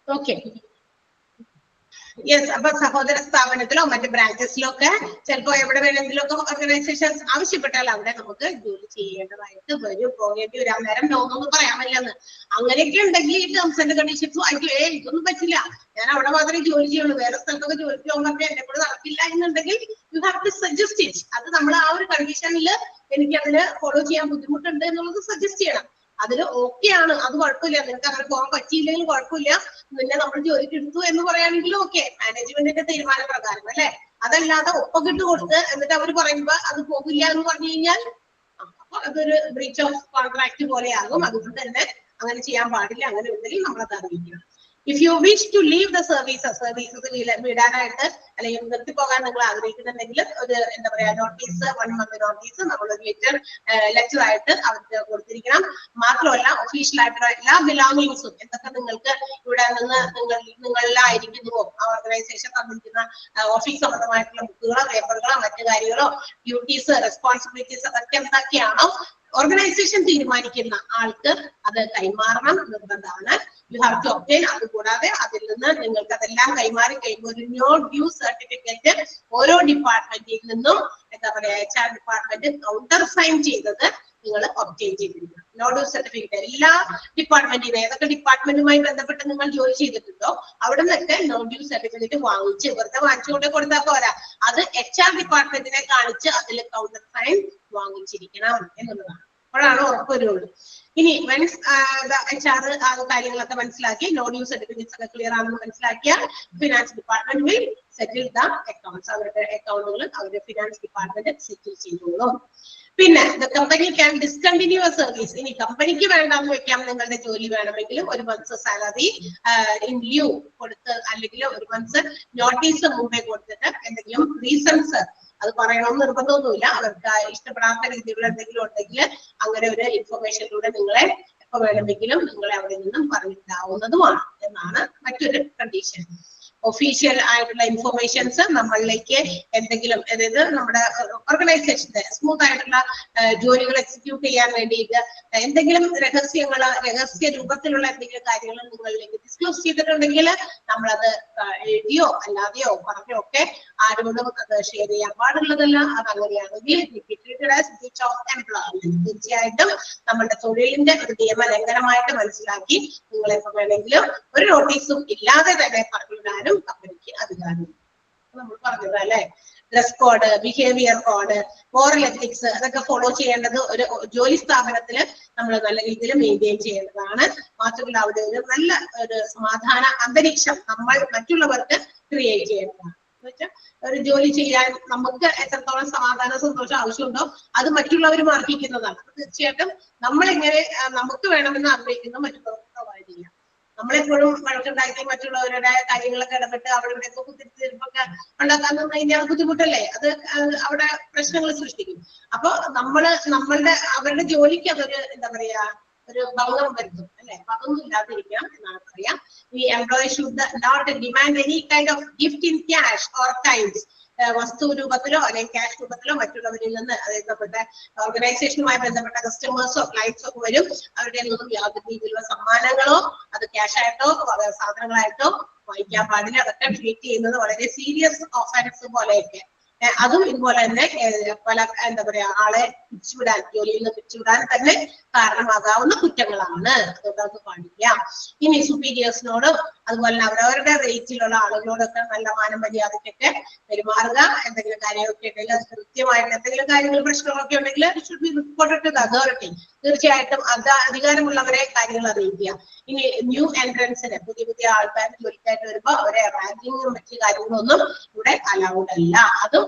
Speaker 1: Okay. യെസ്, അപ്പൊ സഹോദര സ്ഥാപനത്തിലോ മറ്റ് ബ്രാഞ്ചസിലോ ഒക്കെ ചിലപ്പോ എവിടെ വേണമെങ്കിലും ഒക്കെ ഓർഗനൈസേഷൻസ് ആവശ്യപ്പെട്ടാൽ അവിടെ നമുക്ക് ജോലി ചെയ്യേണ്ടതായിട്ട് വരും, പോകേണ്ടി വരും. അന്നേരം നോന്നൊന്നും പറയാൻ പറ്റില്ലെന്ന്. അങ്ങനെയൊക്കെ ഉണ്ടെങ്കിൽ ഈ ടേംസ് ആൻഡ് കണ്ടീഷൻസും ആയിരിക്കും ഇതൊന്നും പറ്റില്ല, ഞാൻ അവിടെ മാത്രമേ ജോലി ചെയ്യുള്ളൂ, വേറെ സ്ഥലത്തൊക്കെ ജോലിക്ക് പോകുമ്പോൾ എന്നെ കൂടെ നടക്കില്ല എന്നുണ്ടെങ്കിൽ you have to suggest it. അത് നമ്മൾ ആ ഒരു കണ്ടീഷനിൽ എനിക്ക് അതിന് ഫോളോ ചെയ്യാൻ ബുദ്ധിമുട്ടുണ്ട് എന്നുള്ളത് സജസ്റ്റ് ചെയ്യണം. അതില് ഓക്കെ ആണ്, അത് കുഴപ്പമില്ല, നിനക്ക് അങ്ങനെ പോകാൻ പറ്റിയില്ലെങ്കിലും കുഴപ്പമില്ല, നിന്നെ നമ്മൾ ജോലിക്ക് എടുത്തു എന്ന് പറയുകയാണെങ്കിലും ഓക്കെ, മാനേജ്മെന്റിന്റെ തീരുമാനപ്രകാരം അല്ലെ. അതല്ലാതെ ഒപ്പകിട്ട് കൊടുത്ത് എന്നിട്ട് അവർ പറയുമ്പോ അത് പോകില്ല എന്ന് പറഞ്ഞു കഴിഞ്ഞാൽ അപ്പൊ അതൊരു ബ്രീച്ച് ഓഫ് കോൺട്രാക്ട് പോലെയാകും. അതുകൊണ്ട് തന്നെ അങ്ങനെ ചെയ്യാൻ പാടില്ല. അങ്ങനെ ഉണ്ടെങ്കിൽ നമ്മളത് അറിയിക്കണം. If you wish to leave the services വിടാനായിട്ട് അല്ലെങ്കിൽ നിർത്തിപ്പോകാൻ നിങ്ങൾ ആഗ്രഹിക്കുന്നുണ്ടെങ്കിൽ ഒരു എന്താ പറയാ നോട്ടീസ്, 1 month നോട്ടീസ് നമ്മളൊരു ലെറ്റർ ആയിട്ട് അവർക്ക് കൊടുത്തിരിക്കണം. മാത്രമല്ല ഒഫീഷ്യൽ ആയിട്ടുള്ള എല്ലാ ബിലോങ്ങിങ്സും എന്തൊക്കെ നിങ്ങൾക്ക് ഇവിടെ നിന്ന് നിങ്ങളിലായിരിക്കുന്നുവോ ആ ഓർഗനൈസേഷൻ തന്നിരിക്കുന്ന ഓഫീസ് സംബന്ധമായിട്ടുള്ള ബുക്കുകളോ പേപ്പറുകളോ മറ്റു കാര്യങ്ങളോ ഡ്യൂട്ടീസ് റെസ്പോൺസിബിലിറ്റീസ് അതൊക്കെ എന്തൊക്കെയാണോ ഓർഗനൈസേഷൻ തീരുമാനിക്കുന്ന ആൾക്ക് അത് കൈമാറണം, നിർബന്ധമാണ്. You have to obtain. അതുകൂടാതെ അതിൽ നിന്ന് നിങ്ങൾക്ക് അതെല്ലാം കൈമാറി കഴിയുമ്പോൾ ഒരു നോ ഡ്യൂ സർട്ടിഫിക്കറ്റ് ഓരോ ഡിപ്പാർട്ട്മെന്റിൽ നിന്നും എന്താ പറയാ HR ഡിപ്പാർട്ട്മെന്റ് കൗണ്ടർ സൈൻ ചെയ്തത് നിങ്ങൾ ഒബ്റ്റെയിൻ ചെയ്തിരിക്കണം. നോ ഡ്യൂ സർട്ടിഫിക്കറ്റ് എല്ലാ ഡിപ്പാർട്ട്മെന്റിനും ഏതൊക്കെ ഡിപ്പാർട്ട്മെന്റുമായി ബന്ധപ്പെട്ട് നിങ്ങൾ ജോലി ചെയ്തിട്ടുണ്ടോ അവിടെ നിന്നൊക്കെ നോ ഡ്യൂ സർട്ടിഫിക്കറ്റ് വാങ്ങിച്ച് വെറുതെ വാങ്ങിച്ചുകൊണ്ട് കൊടുത്താൽ പോരാ, അത് HR ഡിപ്പാർട്ട്മെന്റിനെ കാണിച്ച് അതിൽ കൗണ്ടർ സൈൻ വാങ്ങിച്ചിരിക്കണം എന്നുള്ളതാണ്. അപ്പോഴാണ് ഉറപ്പ് വരുള്ളൂ. ഇനി വെൻസ് HR ആ കാര്യങ്ങളൊക്കെ മനസ്സിലാക്കി നോ ഡ്യൂ സർട്ടിഫിക്കറ്റ്സ് ഒക്കെ ക്ലിയർ ആണെന്ന് മനസ്സിലാക്കിയാൽ finance department will settle the accounts. അവരുടെ അക്കൗണ്ടുകൾ അവരുടെ ഫിനാൻസ് ഡിപ്പാർട്ട്മെന്റ് സെറ്റിൽ ചെയ്തോളും. പിന്നെ the company can discontinue service. ഇനി കമ്പനിക്ക് വേണ്ടാന്ന് വെക്കാം, നിങ്ങളുടെ ജോലി വേണമെങ്കിലും 1 month സാലറി ഇൻ ലീവ് കൊടുത്ത് അല്ലെങ്കിൽ 1 month നോട്ടീസ് മുമ്പേ കൊടുത്തിട്ട് എന്തെങ്കിലും റീസൺസ് അത് പറയണമെന്ന് നിർബന്ധമൊന്നുമില്ല. അവർക്ക് ഇഷ്ടപ്പെടാത്ത രീതികൾ എന്തെങ്കിലും ഉണ്ടെങ്കിൽ അങ്ങനെ ഒരു ഇൻഫർമേഷനിലൂടെ നിങ്ങളെ എപ്പോ വേണമെങ്കിലും നിങ്ങളെ അവിടെ നിന്നും പറഞ്ഞിട്ടാവുന്നതുമാണ് എന്നാണ് മറ്റൊരു കണ്ടീഷൻ. ഒഫീഷ്യൽ ആയിട്ടുള്ള ഇൻഫർമേഷൻസ് നമ്മളിലേക്ക് എന്തെങ്കിലും അതായത് നമ്മുടെ ഓർഗനൈസേഷന്റെ സ്മൂത്ത് ആയിട്ടുള്ള ജോലികൾ എക്സിക്യൂട്ട് ചെയ്യാൻ വേണ്ടിയിട്ട് എന്തെങ്കിലും രഹസ്യ രൂപത്തിലുള്ള എന്തെങ്കിലും കാര്യങ്ങൾ നിങ്ങളിലേക്ക് ഡിസ്ക്ലോസ് ചെയ്തിട്ടുണ്ടെങ്കിൽ നമ്മളത് എഴുതിയോ അല്ലാതെയോ പറഞ്ഞോ ഒക്കെ ആരോടും അത് ഷെയർ ചെയ്യാൻ പാടുള്ളതല്ല. അത് അങ്ങനെയാണെങ്കിൽ തീർച്ചയായിട്ടും നമ്മുടെ തൊഴിലിന്റെ ഒരു നിയമലംഘനമായിട്ട് മനസ്സിലാക്കി നിങ്ങളെപ്പോ വേണമെങ്കിലും ഒരു നോട്ടീസും ഇല്ലാതെ തന്നെ പറഞ്ഞിടാനും കമ്പനിക്ക് അധികാരമുണ്ട്. നമ്മൾ പറഞ്ഞത് അല്ലെ, dress code, behaviour code, moral ethics അതൊക്കെ ഫോളോ ചെയ്യേണ്ടത് ഒരു ജോലി സ്ഥാപനത്തില് നമ്മൾ നല്ല രീതിയിൽ മെയിൻറ്റെയിൻ ചെയ്യേണ്ടതാണ്. മാത്രമല്ല അവിടെ ഒരു നല്ല ഒരു സമാധാന അന്തരീക്ഷം നമ്മൾ മറ്റുള്ളവർക്ക് ക്രിയേറ്റ് ചെയ്യേണ്ടതാണ്. എന്നുവെച്ചാൽ ഒരു ജോലി ചെയ്യാൻ നമുക്ക് എത്രത്തോളം സമാധാന സന്തോഷം ആവശ്യമുണ്ടോ അത് മറ്റുള്ളവർ മാർക്കിക്കുന്നതാണ്. തീർച്ചയായിട്ടും നമ്മളെങ്ങനെ നമുക്ക് വേണമെന്ന് ആഗ്രഹിക്കുന്ന മറ്റുള്ളവർക്ക് പ്രൊവൈഡ് ചെയ്യാം. നമ്മളെപ്പോഴും വഴക്കുണ്ടാക്കി മറ്റുള്ളവരുടെ കാര്യങ്ങളൊക്കെ ഇടപെട്ട് അവിടെ കുത്തിരിപ്പൊക്കെ ഉണ്ടാക്കാൻ കഴിഞ്ഞാൽ ബുദ്ധിമുട്ടല്ലേ, അത് അവിടെ പ്രശ്നങ്ങൾ സൃഷ്ടിക്കും. അപ്പൊ നമ്മളുടെ അവരുടെ ജോലിക്ക് അതൊരു എന്താ പറയാ ഒരു ഭംഗം വരുത്തും അല്ലെ. അപ്പൊ അതൊന്നും ഇല്ലാതിരിക്കണം എന്നാണ് പറയാം. ഈ employee should not demand any kind of gift in cash or times. വസ്തു രൂപത്തിലോ അല്ലെങ്കിൽ ക്യാഷ് രൂപത്തിലോ മറ്റുള്ളവരിൽ നിന്ന് അതായത് നമ്മുടെ ഓർഗനൈസേഷനുമായി ബന്ധപ്പെട്ട കസ്റ്റമേഴ്സോ ക്ലയൻസോ ഒക്കെ വരും, അവരുടെ നിന്നും യാതൊരു രീതിയിലുള്ള സമ്മാനങ്ങളോ അത് ക്യാഷ് ആയിട്ടോ സാധനങ്ങളായിട്ടോ വായിക്കാൻ പാടില്ല, അതൊക്കെ ട്രീറ്റ് ചെയ്യുന്നത് വളരെ സീരിയസ് ഒഫൻസ് പോലെയൊക്കെ. അതും ഇതുപോലെ തന്നെ പല എന്താ പറയാ ആളെ പിരിച്ചുവിടാൻ, ജോലിയിൽ നിന്ന് പിരിച്ചുവിടാൻ തന്നെ കാരണമാകാവുന്ന കുറ്റങ്ങളാണ്. അതുകൊണ്ട് അത് പാടില്ല. ഇനി സുപ്പീരിയേഴ്സിനോടും അതുപോലെ തന്നെ അവരവരുടെ റേറ്റിലുള്ള ആളുകളോടൊക്കെ നല്ല മാനം മര്യാദയ്ക്കൊക്കെ പെരുമാറുക. എന്തെങ്കിലും കാര്യമൊക്കെ ഉണ്ടെങ്കിൽ അത് കൃത്യമായിട്ട് എന്തെങ്കിലും കാര്യങ്ങൾ പ്രശ്നങ്ങളൊക്കെ ഉണ്ടെങ്കിൽ should be reported to the authority. തീർച്ചയായിട്ടും അത് അധികാരമുള്ളവരെ കാര്യങ്ങൾ അറിയിക്കുക. ഇനി ന്യൂ എൻട്രൻസിന് പുതിയ ആൾക്കാർ ജോലിക്കായിട്ട് വരുമ്പോൾ അവരെ റാങ്കിങ്ങും മറ്റു കാര്യങ്ങളൊന്നും ഇവിടെ അലൗഡ് അല്ല. അതും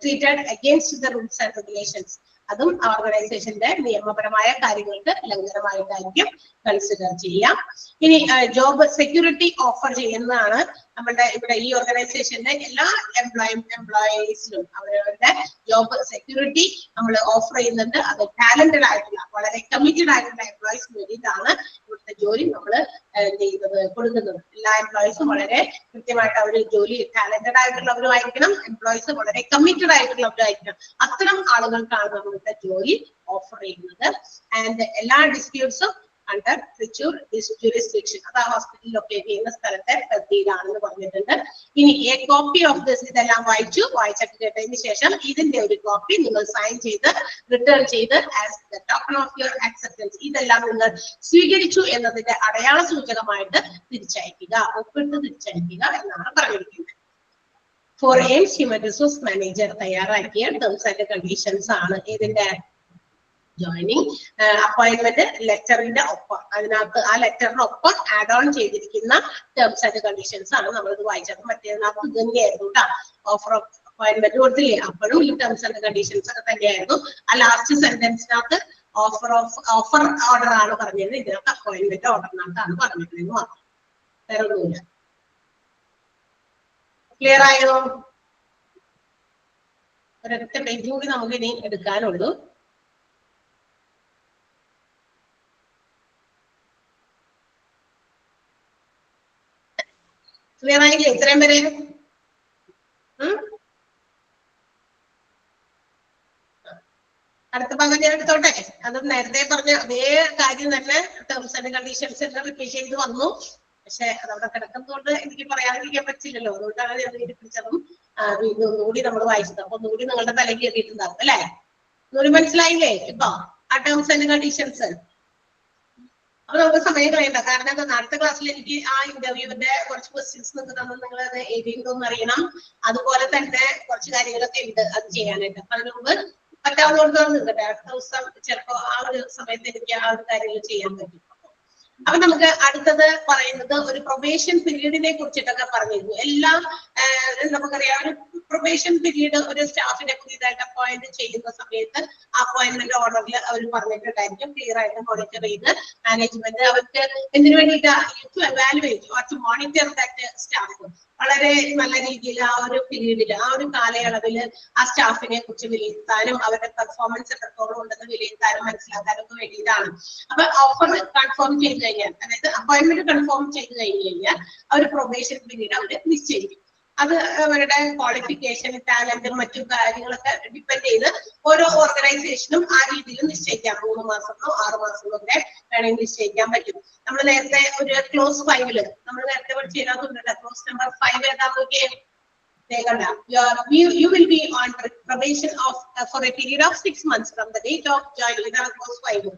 Speaker 1: treated against the rules and regulations. അതും ഓർഗനൈസേഷന്റെ നിയമപരമായ കാര്യങ്ങൾക്ക് ലംഘനമായിട്ടായിരിക്കും കൺസിഡർ ചെയ്യാം. ഇനി ജോബ് സെക്യൂരിറ്റി ഓഫർ ചെയ്യുന്നതാണ് നമ്മുടെ ഇവിടെ ഈ ഓർഗനൈസേഷന്റെ എല്ലാ എംപ്ലോയീസിലും അവരവരുടെ ജോബ് സെക്യൂരിറ്റി നമ്മൾ ഓഫർ ചെയ്യുന്നുണ്ട്. അത് ടാലന്റഡ് ആയിട്ടുള്ള വളരെ കമ്മിറ്റഡ് ആയിട്ടുള്ള എംപ്ലോയീസിന് വേണ്ടിയിട്ടാണ് ഇവിടുത്തെ ജോലി നമ്മൾ ചെയ്യുന്നത് കൊടുക്കുന്നത്. എല്ലാ എംപ്ലോയീസും വളരെ കൃത്യമായിട്ട് അവർ ജോലി ടാലന്റഡ് ആയിട്ടുള്ളവരുമായിരിക്കണം, എംപ്ലോയീസ് വളരെ കമ്മിറ്റഡ് ആയിട്ടുള്ളവരായിരിക്കണം. അത്തരം ആളുകൾക്കാണ് നമ്മളുടെ ജോലി ഓഫർ ചെയ്യുന്നത്. ആൻഡ് എല്ലാ ഡിസ്പ്യൂട്ട്സും അണ്ടർ ട്രിച്ചൂർ ജുറിസ്ഡിക്ഷൻ, അത് ആ ഹോസ്പിറ്റൽ ലൊക്കേറ്റ് ചെയ്യുന്ന സ്ഥലത്തെ പരിധിയിലാണെന്ന് പറഞ്ഞിട്ടുണ്ട്. ഇനി എ കോപ്പി ഓഫ് ദിസ്, ഇതെല്ലാം വായിച്ചിട്ട് കേട്ടതിന് ശേഷം ഇതിന്റെ ഒരു കോപ്പി നിങ്ങൾ സൈൻ ചെയ്ത് റിട്ടേൺ ചെയ്ത് as the token of your acceptance, ഇതെല്ലാം നിങ്ങൾ സ്വീകരിച്ചു എന്നതിന്റെ അടയാള സൂചകമായിട്ട് തിരിച്ചയക്കുക, ഒപ്പിട്ട് തിരിച്ചയക്കുക എന്നാണ് പറഞ്ഞിരിക്കുന്നത്. For AIIMS human resource manager തയ്യാറാക്കിയ ടേംസ് ആൻഡ് കണ്ടീഷൻസ് ആണ് ഇതിന്റെ ജോയിനിങ് അപ്പോയിന്റ്മെന്റ് ലെറ്ററിന്റെ ഒപ്പം, അതിനകത്ത് ആ ലെറ്ററിനൊപ്പം ആഡ് ഓൺ ചെയ്തിരിക്കുന്ന ടേംസ് ആൻഡ് കണ്ടീഷൻസ് ആണ് നമ്മളിത് വായിച്ചത്. മറ്റേതിനകത്ത് ഇത് തന്നെയായിരുന്നു കേട്ടോ. ഓഫർ ഓഫ് അപ്പോയിന്റ്മെന്റ് കൊടുത്തില്ലേ, അപ്പോഴും ഈ ടേംസ് ആൻഡ് കണ്ടീഷൻസ് ഒക്കെ തന്നെയായിരുന്നു. ആ ലാസ്റ്റ് സെന്റൻസിനകത്ത് ഓഫർ ഓർഡർ ആണ് പറഞ്ഞത്, ഇതിനകത്ത് അപ്പോയിന്റ്മെന്റ് ഓർഡറിനകത്താണ് പറഞ്ഞിരുന്നത് മാത്രം, വേറെ ഒന്നുമില്ല. ക്ലിയർ ആയോ? ഒരൊറ്റ പേജ് കൂടി നമുക്ക് ഇനി എടുക്കാനുള്ളൂ. ക്ലിയർ ആയില്ലേ ഇത്രയും വരെ? അടുത്ത ഭാഗം ഞാൻ എടുത്തോട്ടെ. അത് നേരത്തെ പറഞ്ഞ അതേ കാര്യം തന്നെ ടേംസ് ആൻഡ് കണ്ടീഷൻസ് റിപ്പീറ്റ് ചെയ്ത് വന്നു. പക്ഷെ അതവിടെ കിടക്കുന്നതുകൊണ്ട് എനിക്ക് പറയാതിരിക്കാൻ പറ്റില്ലല്ലോ, അതുകൊണ്ടാണ് ഞാൻ പിടിച്ചതും വീണ്ടും ഒന്നുകൂടി നമ്മൾ വായിച്ചത്. അപ്പൊ ഒന്നുകൂടി നിങ്ങളുടെ തലയ്ക്ക് കയറിയിട്ടുണ്ടാവും അല്ലെ? ഒന്നുകൂടി മനസ്സിലായില്ലേ ഇപ്പൊ ആ ടേംസ് ആൻഡ് കണ്ടീഷൻസ്? അപ്പൊ നമുക്ക് സമയം കളയണ്ട. കാരണം എന്താ, അടുത്ത ക്ലാസ്സിൽ എനിക്ക് ആ ഇന്റർവ്യൂവിന്റെ കുറച്ച് ക്വസ്റ്റ്യൻസ് നിങ്ങൾക്ക് നിങ്ങൾ അത് എഴുതിയിട്ടുണ്ടോന്ന് അറിയണം. അതുപോലെ തന്നെ കുറച്ച് കാര്യങ്ങളൊക്കെ ഉണ്ട് അത് ചെയ്യാനായിട്ട്. അപ്പൊ അതിന് മുമ്പ് പറ്റാവുന്നോടത്തോളം നിൽക്കട്ടെ. അടുത്ത ദിവസം ചിലപ്പോ ആ ഒരു സമയത്ത് എനിക്ക് ആ ഒരു കാര്യങ്ങൾ ചെയ്യാൻ പറ്റും. അപ്പൊ നമുക്ക് അടുത്തത് പറയുന്നത് ഒരു പ്രൊബേഷൻ പീരീഡിനെ കുറിച്ചിട്ടൊക്കെ പറഞ്ഞിരുന്നു. എല്ലാം നമുക്കറിയാം, ഒരു പ്രൊബേഷൻ പീരീഡ് ഒരു സ്റ്റാഫിനെ പുതിയതായിട്ട് അപ്പോയിന്റ് ചെയ്യുന്ന സമയത്ത് അപ്പോയിന്റ്മെന്റ് ഓർഡറിൽ അവർ പറഞ്ഞിട്ടുണ്ടായിരിക്കും. ക്ലിയർ ആയിട്ട് മോണിറ്റർ ചെയ്ത് മാനേജ്മെന്റ് അവർക്ക് എന്തിനു വേണ്ടിയിട്ട് എവാലുവേറ്റ് മോണിറ്റർ ദാറ്റ് സ്റ്റാഫ് വളരെ നല്ല രീതിയിൽ ആ ഒരു പീരീഡിൽ ആ ഒരു കാലയളവിൽ ആ സ്റ്റാഫിനെ കുറിച്ച് വിലയിരുത്താനും അവരുടെ പെർഫോമൻസ് എത്രത്തോളം ഉണ്ടെന്ന് വിലയിരുത്താനും മനസ്സിലാക്കാനും ഒക്കെ വേണ്ടിയിട്ടാണ്. അപ്പൊ ഓഫർ കൺഫേം ചെയ്ത് കഴിഞ്ഞാൽ, അതായത് അപ്പോയിന്റ്മെന്റ് കൺഫേം ചെയ്ത് കഴിഞ്ഞ് കഴിഞ്ഞാൽ അവർ പ്രൊബേഷൻ പീരീഡ് അവർ നിശ്ചയിക്കും. അത് അവരുടെ ക്വാളിഫിക്കേഷൻ, ടാലന്റും മറ്റു കാര്യങ്ങളൊക്കെ ഡിപ്പെൻഡ് ചെയ്ത് ഓരോ ഓർഗനൈസേഷനും ആ രീതിയിൽ നിശ്ചയിക്കാം. 3 മാസമോ 6 മാസമോ ഒക്കെ വേണമെങ്കിൽ നിശ്ചയിക്കാൻ പറ്റും. നമ്മൾ നേരത്തെ ഒരു ക്ലോസ് 5 നമ്മൾ നേരത്തെ പഠിച്ചതിനകത്തുണ്ട്. ക്ലോസ് നമ്പർ 5 ഏതാണെന്നൊക്കെ you will be on probation for a period of 6 months from the date of joining. ഇതാണ് ക്ലോസ് 5.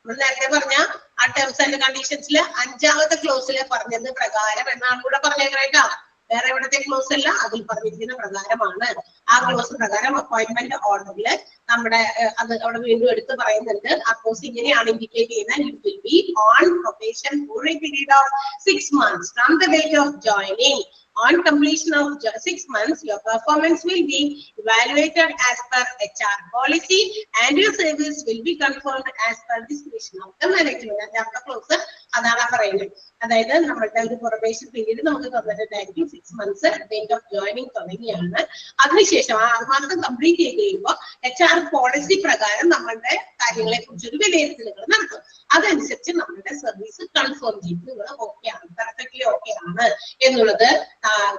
Speaker 1: നമ്മൾ നേരത്തെ പറഞ്ഞ ആ ടേംസ് ആൻഡ് കണ്ടീഷൻസിൽ 5ാമത്തെ ക്ലോസിൽ പറഞ്ഞത് പ്രകാരം എന്നാണ് കൂടെ പറഞ്ഞേക്കാ. വേറെ എവിടത്തെ ക്ലോസ് അല്ല, അതിൽ പറഞ്ഞിരിക്കുന്ന പ്രകാരമാണ്. ആ ക്ലോസ് പ്രകാരം അപ്പോയിന്റ്മെന്റ് ഓർഡറിൽ നമ്മുടെ അത് അവിടെ വീണ്ടും എടുത്ത് പറയുന്നുണ്ട്. ആ ക്ലോസ് ഇങ്ങനെയാണ് ഇൻഡിക്കേറ്റ് ചെയ്യുന്നത്. U will be on probation four A period of 6 months from the date of joining. On completion of 6 months, your performance will be evaluated as per HR policy and your service will be confirmed as per discretion of the management. അതാണ് close, അതാണ് പറയുന്നത്. അതായത് നമ്മളുടെ ഒരു probation period നമുക്ക് തന്നിട്ടുണ്ടായിരിക്കും 6 months date of joining തുടങ്ങിയാണ്. അതിനുശേഷം ആ 6 മാസം കംപ്ലീറ്റ് ചെയ്ത് കഴിയുമ്പോൾ HR പോളിസി പ്രകാരം നമ്മളുടെ കാര്യങ്ങളെ കുറിച്ച് ഒരു വിലയിരുത്തലുകൾ നടത്തും. അതനുസരിച്ച് നമ്മളുടെ സർവീസ് കൺഫേം ചെയ്ത് നിങ്ങൾ ഓക്കെ ആണ്, പെർഫെക്റ്റ്ലി ഓക്കെ ആണ് എന്നുള്ളത്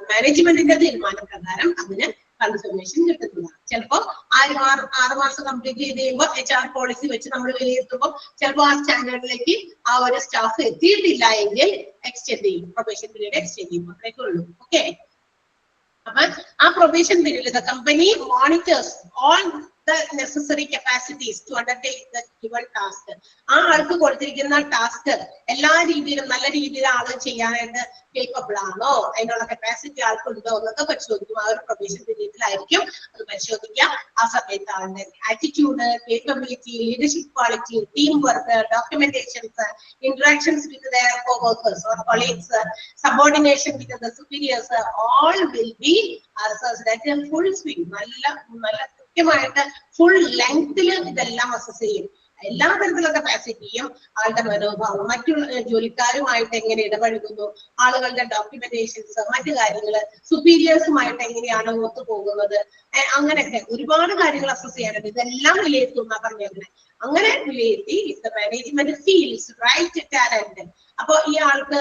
Speaker 1: മാനേജ്മെന്റിന്റെ തീരുമാന പ്രകാരം അതിന് കൺഫർമേഷൻ കിട്ടുന്നതാണ്. ചിലപ്പോ 6 മാസം കംപ്ലീറ്റ് ചെയ്ത് കഴിയുമ്പോൾ HR പോളിസി വെച്ച് നമ്മൾ വിലയിരുത്തുമ്പോൾ ചിലപ്പോൾ ആ സ്റ്റാൻഡേർഡിലേക്ക് ആ ഒരു സ്റ്റാഫ് എത്തിയിട്ടില്ല എങ്കിൽ എക്സ്റ്റെൻഡ് ചെയ്യും, പ്രൊബേഷൻ പീരീഡ് എക്സ്റ്റെൻഡ് ചെയ്യും, അത്രയൊക്കെ ഉള്ളൂ. ഓക്കെ, അപ്പൊ ആ probation period the company monitors all the necessary capacities to undertake the given task. ആ ആൾക്ക് കൊടുത്തിരിക്കുന്ന ടാസ്ക് എല്ലാ രീതിയിലും നല്ല രീതിയിൽ ആള് ചെയ്യാനായിട്ട് കേപ്പബിൾ ആണോ, അതിനുള്ള കപ്പാസിറ്റി ആൾക്കുണ്ടോ എന്നൊക്കെ പരിശോധിക്കും. ആ ഒരു പ്രൊബേഷൻ പീരീഡിലായിരിക്കും അത് പരിശോധിക്കുക. ആ സമയത്ത് ആളുടെ attitude, capability, leadership quality, team work, documentations, interactions with their co-workers or colleagues, subordination with the superiors, all will be assessed at a full swing. നല്ല കൃത്യമായിട്ട് ഫുൾ ലെങ്തിൽ ഇതെല്ലാം അസസ് ചെയ്യും. എല്ലാ തരത്തിലുള്ള കപ്പാസിറ്റിയും, ആളുടെ മനോഭാവം, മറ്റുള്ള ജോലിക്കാരുമായിട്ട് എങ്ങനെ ഇടപഴകുന്നു, ആളുകളുടെ ഡോക്യുമെന്റേഷൻസ്, മറ്റു കാര്യങ്ങള്, സുപ്പീരിയേഴ്സുമായിട്ട് എങ്ങനെയാണ് ഒത്തുപോകുന്നത്, അങ്ങനെയൊക്കെ ഒരുപാട് കാര്യങ്ങൾ അസസ് ചെയ്യാനുണ്ട്. ഇതെല്ലാം വിലയിരുത്തുന്ന പറഞ്ഞത്. അങ്ങനെ വിലയിരുത്തി the management feels right talent, അപ്പൊ ഈ ആൾക്ക്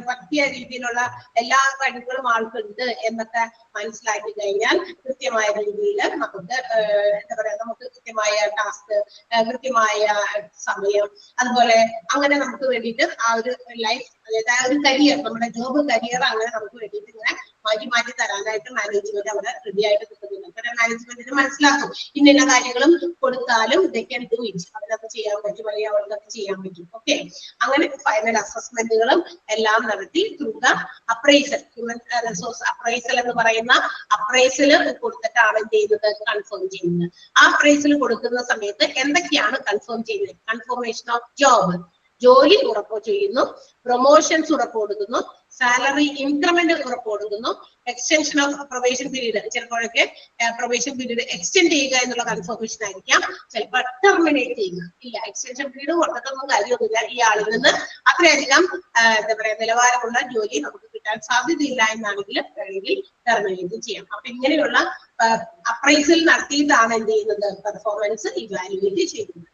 Speaker 1: പറ്റിയ രീതിയിലുള്ള എല്ലാ കഴിവുകളും ആൾക്കുണ്ട് എന്നൊക്കെ മനസ്സിലാക്കി കഴിഞ്ഞാൽ കൃത്യമായ രീതിയിൽ നമുക്ക് എന്താ പറയാ, നമുക്ക് കൃത്യമായ ടാസ്ക്, കൃത്യമായ സമയം, അതുപോലെ അങ്ങനെ നമുക്ക് വേണ്ടിയിട്ട് ആ ഒരു ലൈഫ്, അതായത് ആ ഒരു കരിയർ, നമ്മുടെ ജോബ് കരിയർ അങ്ങനെ നമുക്ക് വേണ്ടിയിട്ട് ഇങ്ങനെ മാറ്റി തരാനായിട്ട് മാനേജ്മെന്റ് അവിടെ റെഡി ആയിട്ട് കിട്ടുന്നുണ്ട്. കാരണം മാനേജ്മെന്റിന് മനസ്സിലാക്കും ഇന്ന കാര്യങ്ങളും കൊടുത്താലും അവരൊക്കെ ചെയ്യാൻ പറ്റും, അല്ലെങ്കിൽ അവർക്കൊക്കെ ചെയ്യാൻ പറ്റും. ഓക്കെ, അങ്ങനെ ഫൈനൽ അസസ്മെന്റുകളും എല്ലാം നടത്തി through the appraisal, human resource appraisal എന്ന് പറയുന്ന അപ്രൈസൽ കൊടുത്തിട്ടാണ് ചെയ്യുന്നത്, കൺഫേം ചെയ്യുന്നത്. ആ അപ്രൈസൽ കൊടുക്കുന്ന സമയത്ത് എന്തൊക്കെയാണ് കൺഫേം ചെയ്യുന്നത്? കൺഫർമേഷൻ ഓഫ് ജോബ്, ജോലി ഉറപ്പ് ചെയ്യുന്നു, പ്രൊമോഷൻസ് ഉറപ്പ് കൊടുക്കുന്നു, സാലറി ഇൻക്രിമെന്റ് ഉറപ്പ് കൊടുക്കുന്നു, എക്സ്റ്റൻഷൻ ഓഫ് പ്രൊബേഷൻ പീരീഡ്, ചിലപ്പോഴൊക്കെ പ്രൊബേഷൻ പീരീഡ് എക്സ്റ്റെൻഡ് ചെയ്യുക എന്നുള്ള കൺഫർമേഷൻ ആയിരിക്കാം, ചിലപ്പോൾ ടെർമിനേറ്റ് ചെയ്യുക. ഇല്ല, എക്സ്റ്റൻഷൻ പീരീഡ് കൊടുത്തിട്ടൊന്നും കാര്യമൊന്നുമില്ല, ഈ ആളിൽ നിന്ന് അത്രയധികം എന്താ പറയാ നിലവാരമുള്ള ജോലി നമുക്ക് കിട്ടാൻ സാധ്യതയില്ല എന്നാണെങ്കിൽ വേണമെങ്കിൽ ടെർമിനേറ്റ് ചെയ്യാം. അപ്പൊ ഇങ്ങനെയുള്ള അപ്രൈസൽ നടത്തിയിട്ടാണ് എന്ത് ചെയ്യുന്നത്, പെർഫോമൻസ് ഇവാലുവേറ്റ് ചെയ്യുന്നത്.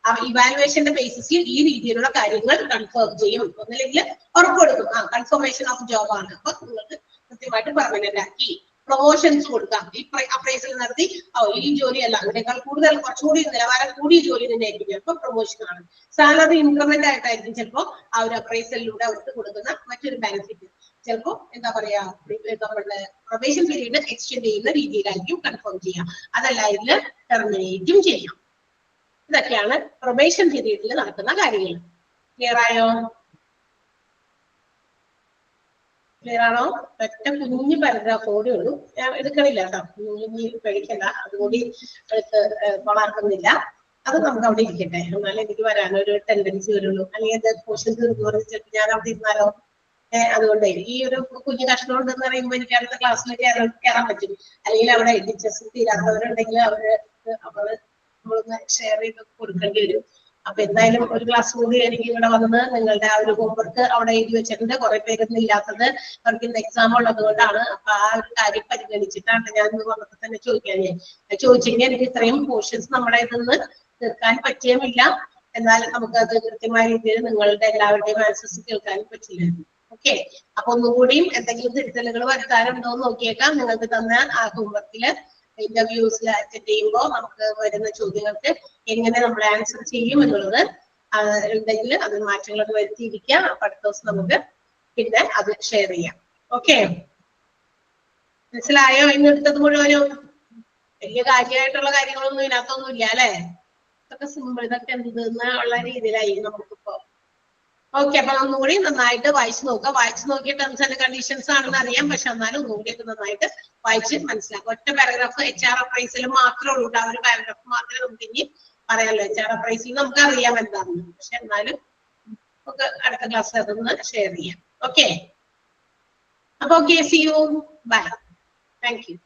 Speaker 1: ആ ഇവാലുവേഷന്റെ ബേസിസിൽ ഈ രീതിയിലുള്ള കാര്യങ്ങൾ കൺഫേം ചെയ്യും, ഒന്നില്ലെങ്കിൽ ഉറപ്പ് കൊടുക്കും. കൺഫർമേഷൻ ഓഫ് ജോബ് ആണ്, അപ്പൊ നിങ്ങൾക്ക് കൃത്യമായിട്ട് പെർമനന്റ് ആക്കി. പ്രൊമോഷൻസ് കൊടുക്കാം, ഈ അപ്രൈസൽ നടത്തി ഈ ജോലിയല്ല, അതിനേക്കാൾ കൂടുതൽ കുറച്ചുകൂടി നിലവാരം കൂടിയ ജോലി തന്നെ ആയിരിക്കും, ചിലപ്പോൾ പ്രൊമോഷൻ ആണ്. സാലറി ഇൻക്രിമെന്റ് ആയിട്ടായിരിക്കും ചിലപ്പോൾ ആ ഒരു അപ്രൈസലിലൂടെ അവർക്ക് കൊടുക്കുന്ന മറ്റൊരു ബെനിഫിറ്റ്. ചിലപ്പോൾ എന്താ പറയാ, നമ്മുടെ പ്രൊബേഷൻ പീരീഡ് എക്സ്റ്റെൻഡ് ചെയ്യുന്ന രീതിയിലായിരിക്കും കൺഫേം ചെയ്യാം, അതല്ല ഇതിൽ ടെർമിനേറ്റും ചെയ്യാം. ഇതൊക്കെയാണ് പ്രൊബേഷൻ പീരീഡിൽ നടക്കുന്ന കാര്യങ്ങൾ. ക്ലിയർ ആയോ? ക്ലിയർ ആണോ? ഒറ്റ കുഞ്ഞു പാരഗ്രാഫ് കൂടി ഉള്ളൂ, ഞാൻ എടുക്കണില്ല കേട്ടോ, കുഞ്ഞു കഴിക്കണ്ട, അതുകൂടി എടുത്ത് വളർത്തുന്നില്ല. അത് നമുക്ക് അവിടെ ഇരിക്കട്ടെ, എന്നാലും എനിക്ക് വരാനൊരു ടെൻഡൻസി വരുള്ളൂ. അല്ലെങ്കിൽ പോർഷൻ തീർന്നു പറഞ്ഞിട്ട് ഞാൻ അവിടെ ഇരുന്നാലോ? അതുകൊണ്ട് ഈ ഒരു കുഞ്ഞു കഷ്ണം ഉണ്ടെന്ന് പറയുമ്പോൾ എനിക്ക് അടുത്ത ക്ലാസ്സിൽ കയറാൻ പറ്റും. അല്ലെങ്കിൽ അവിടെ ടീച്ചേഴ്സ് തീരാത്തവരുണ്ടെങ്കിൽ നമ്മളൊന്ന് ഷെയർ ചെയ്ത് കൊടുക്കേണ്ടി വരും. അപ്പൊ എന്തായാലും ഒരു ക്ലാസ് കൂടി എനിക്ക് ഇവിടെ വന്ന് നിങ്ങളുടെ ആ ഒരു ഹോംവർക്ക് അവിടെ എഴുതി വെച്ചിട്ടുണ്ട്. കുറെ പേരൊന്നും ഇല്ലാത്തത് അവർക്ക് ഇന്ന് എക്സാം ഉള്ളത് കൊണ്ടാണ്. അപ്പൊ ആ ഒരു കാര്യം പരിഗണിച്ചിട്ടാണ് ഞാൻ ഇന്ന് വന്നപ്പോ തന്നെ ചോദിച്ചെങ്കിൽ എനിക്ക് ഇത്രയും പോർഷൻസ് നമ്മുടെ ഇതൊന്ന് തീർക്കാൻ പറ്റിയുമില്ല. എന്നാൽ നമുക്കത് കൃത്യമായ രീതിയിൽ നിങ്ങളുടെ എല്ലാവരുടെയും ആൻസേഴ്സ് കേൾക്കാനും പറ്റില്ലായിരുന്നു. ഓക്കെ, അപ്പൊ ഒന്നുകൂടിയും എന്തെങ്കിലും തിരുത്തലുകൾ വരുത്താനുണ്ടോ എന്ന് നോക്കിയേക്കാം. നിങ്ങൾക്ക് തന്ന ആ ഹോംവർക്കില് ഇന്റർവ്യൂസിൽ അറ്റൻഡ് ചെയ്യുമ്പോൾ നമുക്ക് വരുന്ന ചോദ്യങ്ങൾക്ക് എങ്ങനെ നമ്മൾ ആൻസർ ചെയ്യും എന്നുള്ളത് ഉണ്ടെങ്കിൽ അത് മാറ്റങ്ങളൊക്കെ വരുത്തിയിരിക്കുക. അപ്പൊ അടുത്ത ദിവസം നമുക്ക് പിന്നെ അത് ഷെയർ ചെയ്യാം. ഓക്കെ, മനസ്സിലായോ? ഇന്നെടുത്തത് മുഴുവനും വലിയ കാര്യമായിട്ടുള്ള കാര്യങ്ങളൊന്നും ഇതിനകത്തൊന്നും ഇല്ല അല്ലെ? ഇതൊക്കെ സിമ്പിൾ, ഇതൊക്കെ എന്തെന്നുള്ള രീതിയിലായി നമുക്കിപ്പോ. ഓക്കെ, അപ്പൊ ഒന്നുകൂടി നന്നായിട്ട് വായിച്ചു നോക്കുക. വായിച്ചു നോക്കിയ ടേംസ് ആൻഡ് കണ്ടീഷൻസ് ആണെന്ന് അറിയാം, പക്ഷെ എന്നാലും ഒന്നുകൂടിയൊക്കെ നന്നായിട്ട് വായിച്ച് മനസ്സിലാക്കുക. ഒറ്റ പാരഗ്രാഫ് HR അപ്രൈസിൽ മാത്രമേ ഉള്ളൂ. ആ ഒരു പാരഗ്രാഫ് മാത്രമേ നമുക്ക് ഇനി പറയാമല്ലോ. HR അപ്രൈസിൽ നമുക്ക് അറിയാം എന്താണെന്ന്, പക്ഷെ എന്നാലും നമുക്ക് അടുത്ത ക്ലാസ്സിൽ അതൊന്ന് ഷെയർ ചെയ്യാം. ഓക്കെ, അപ്പൊ okay, see you, bye, thank U.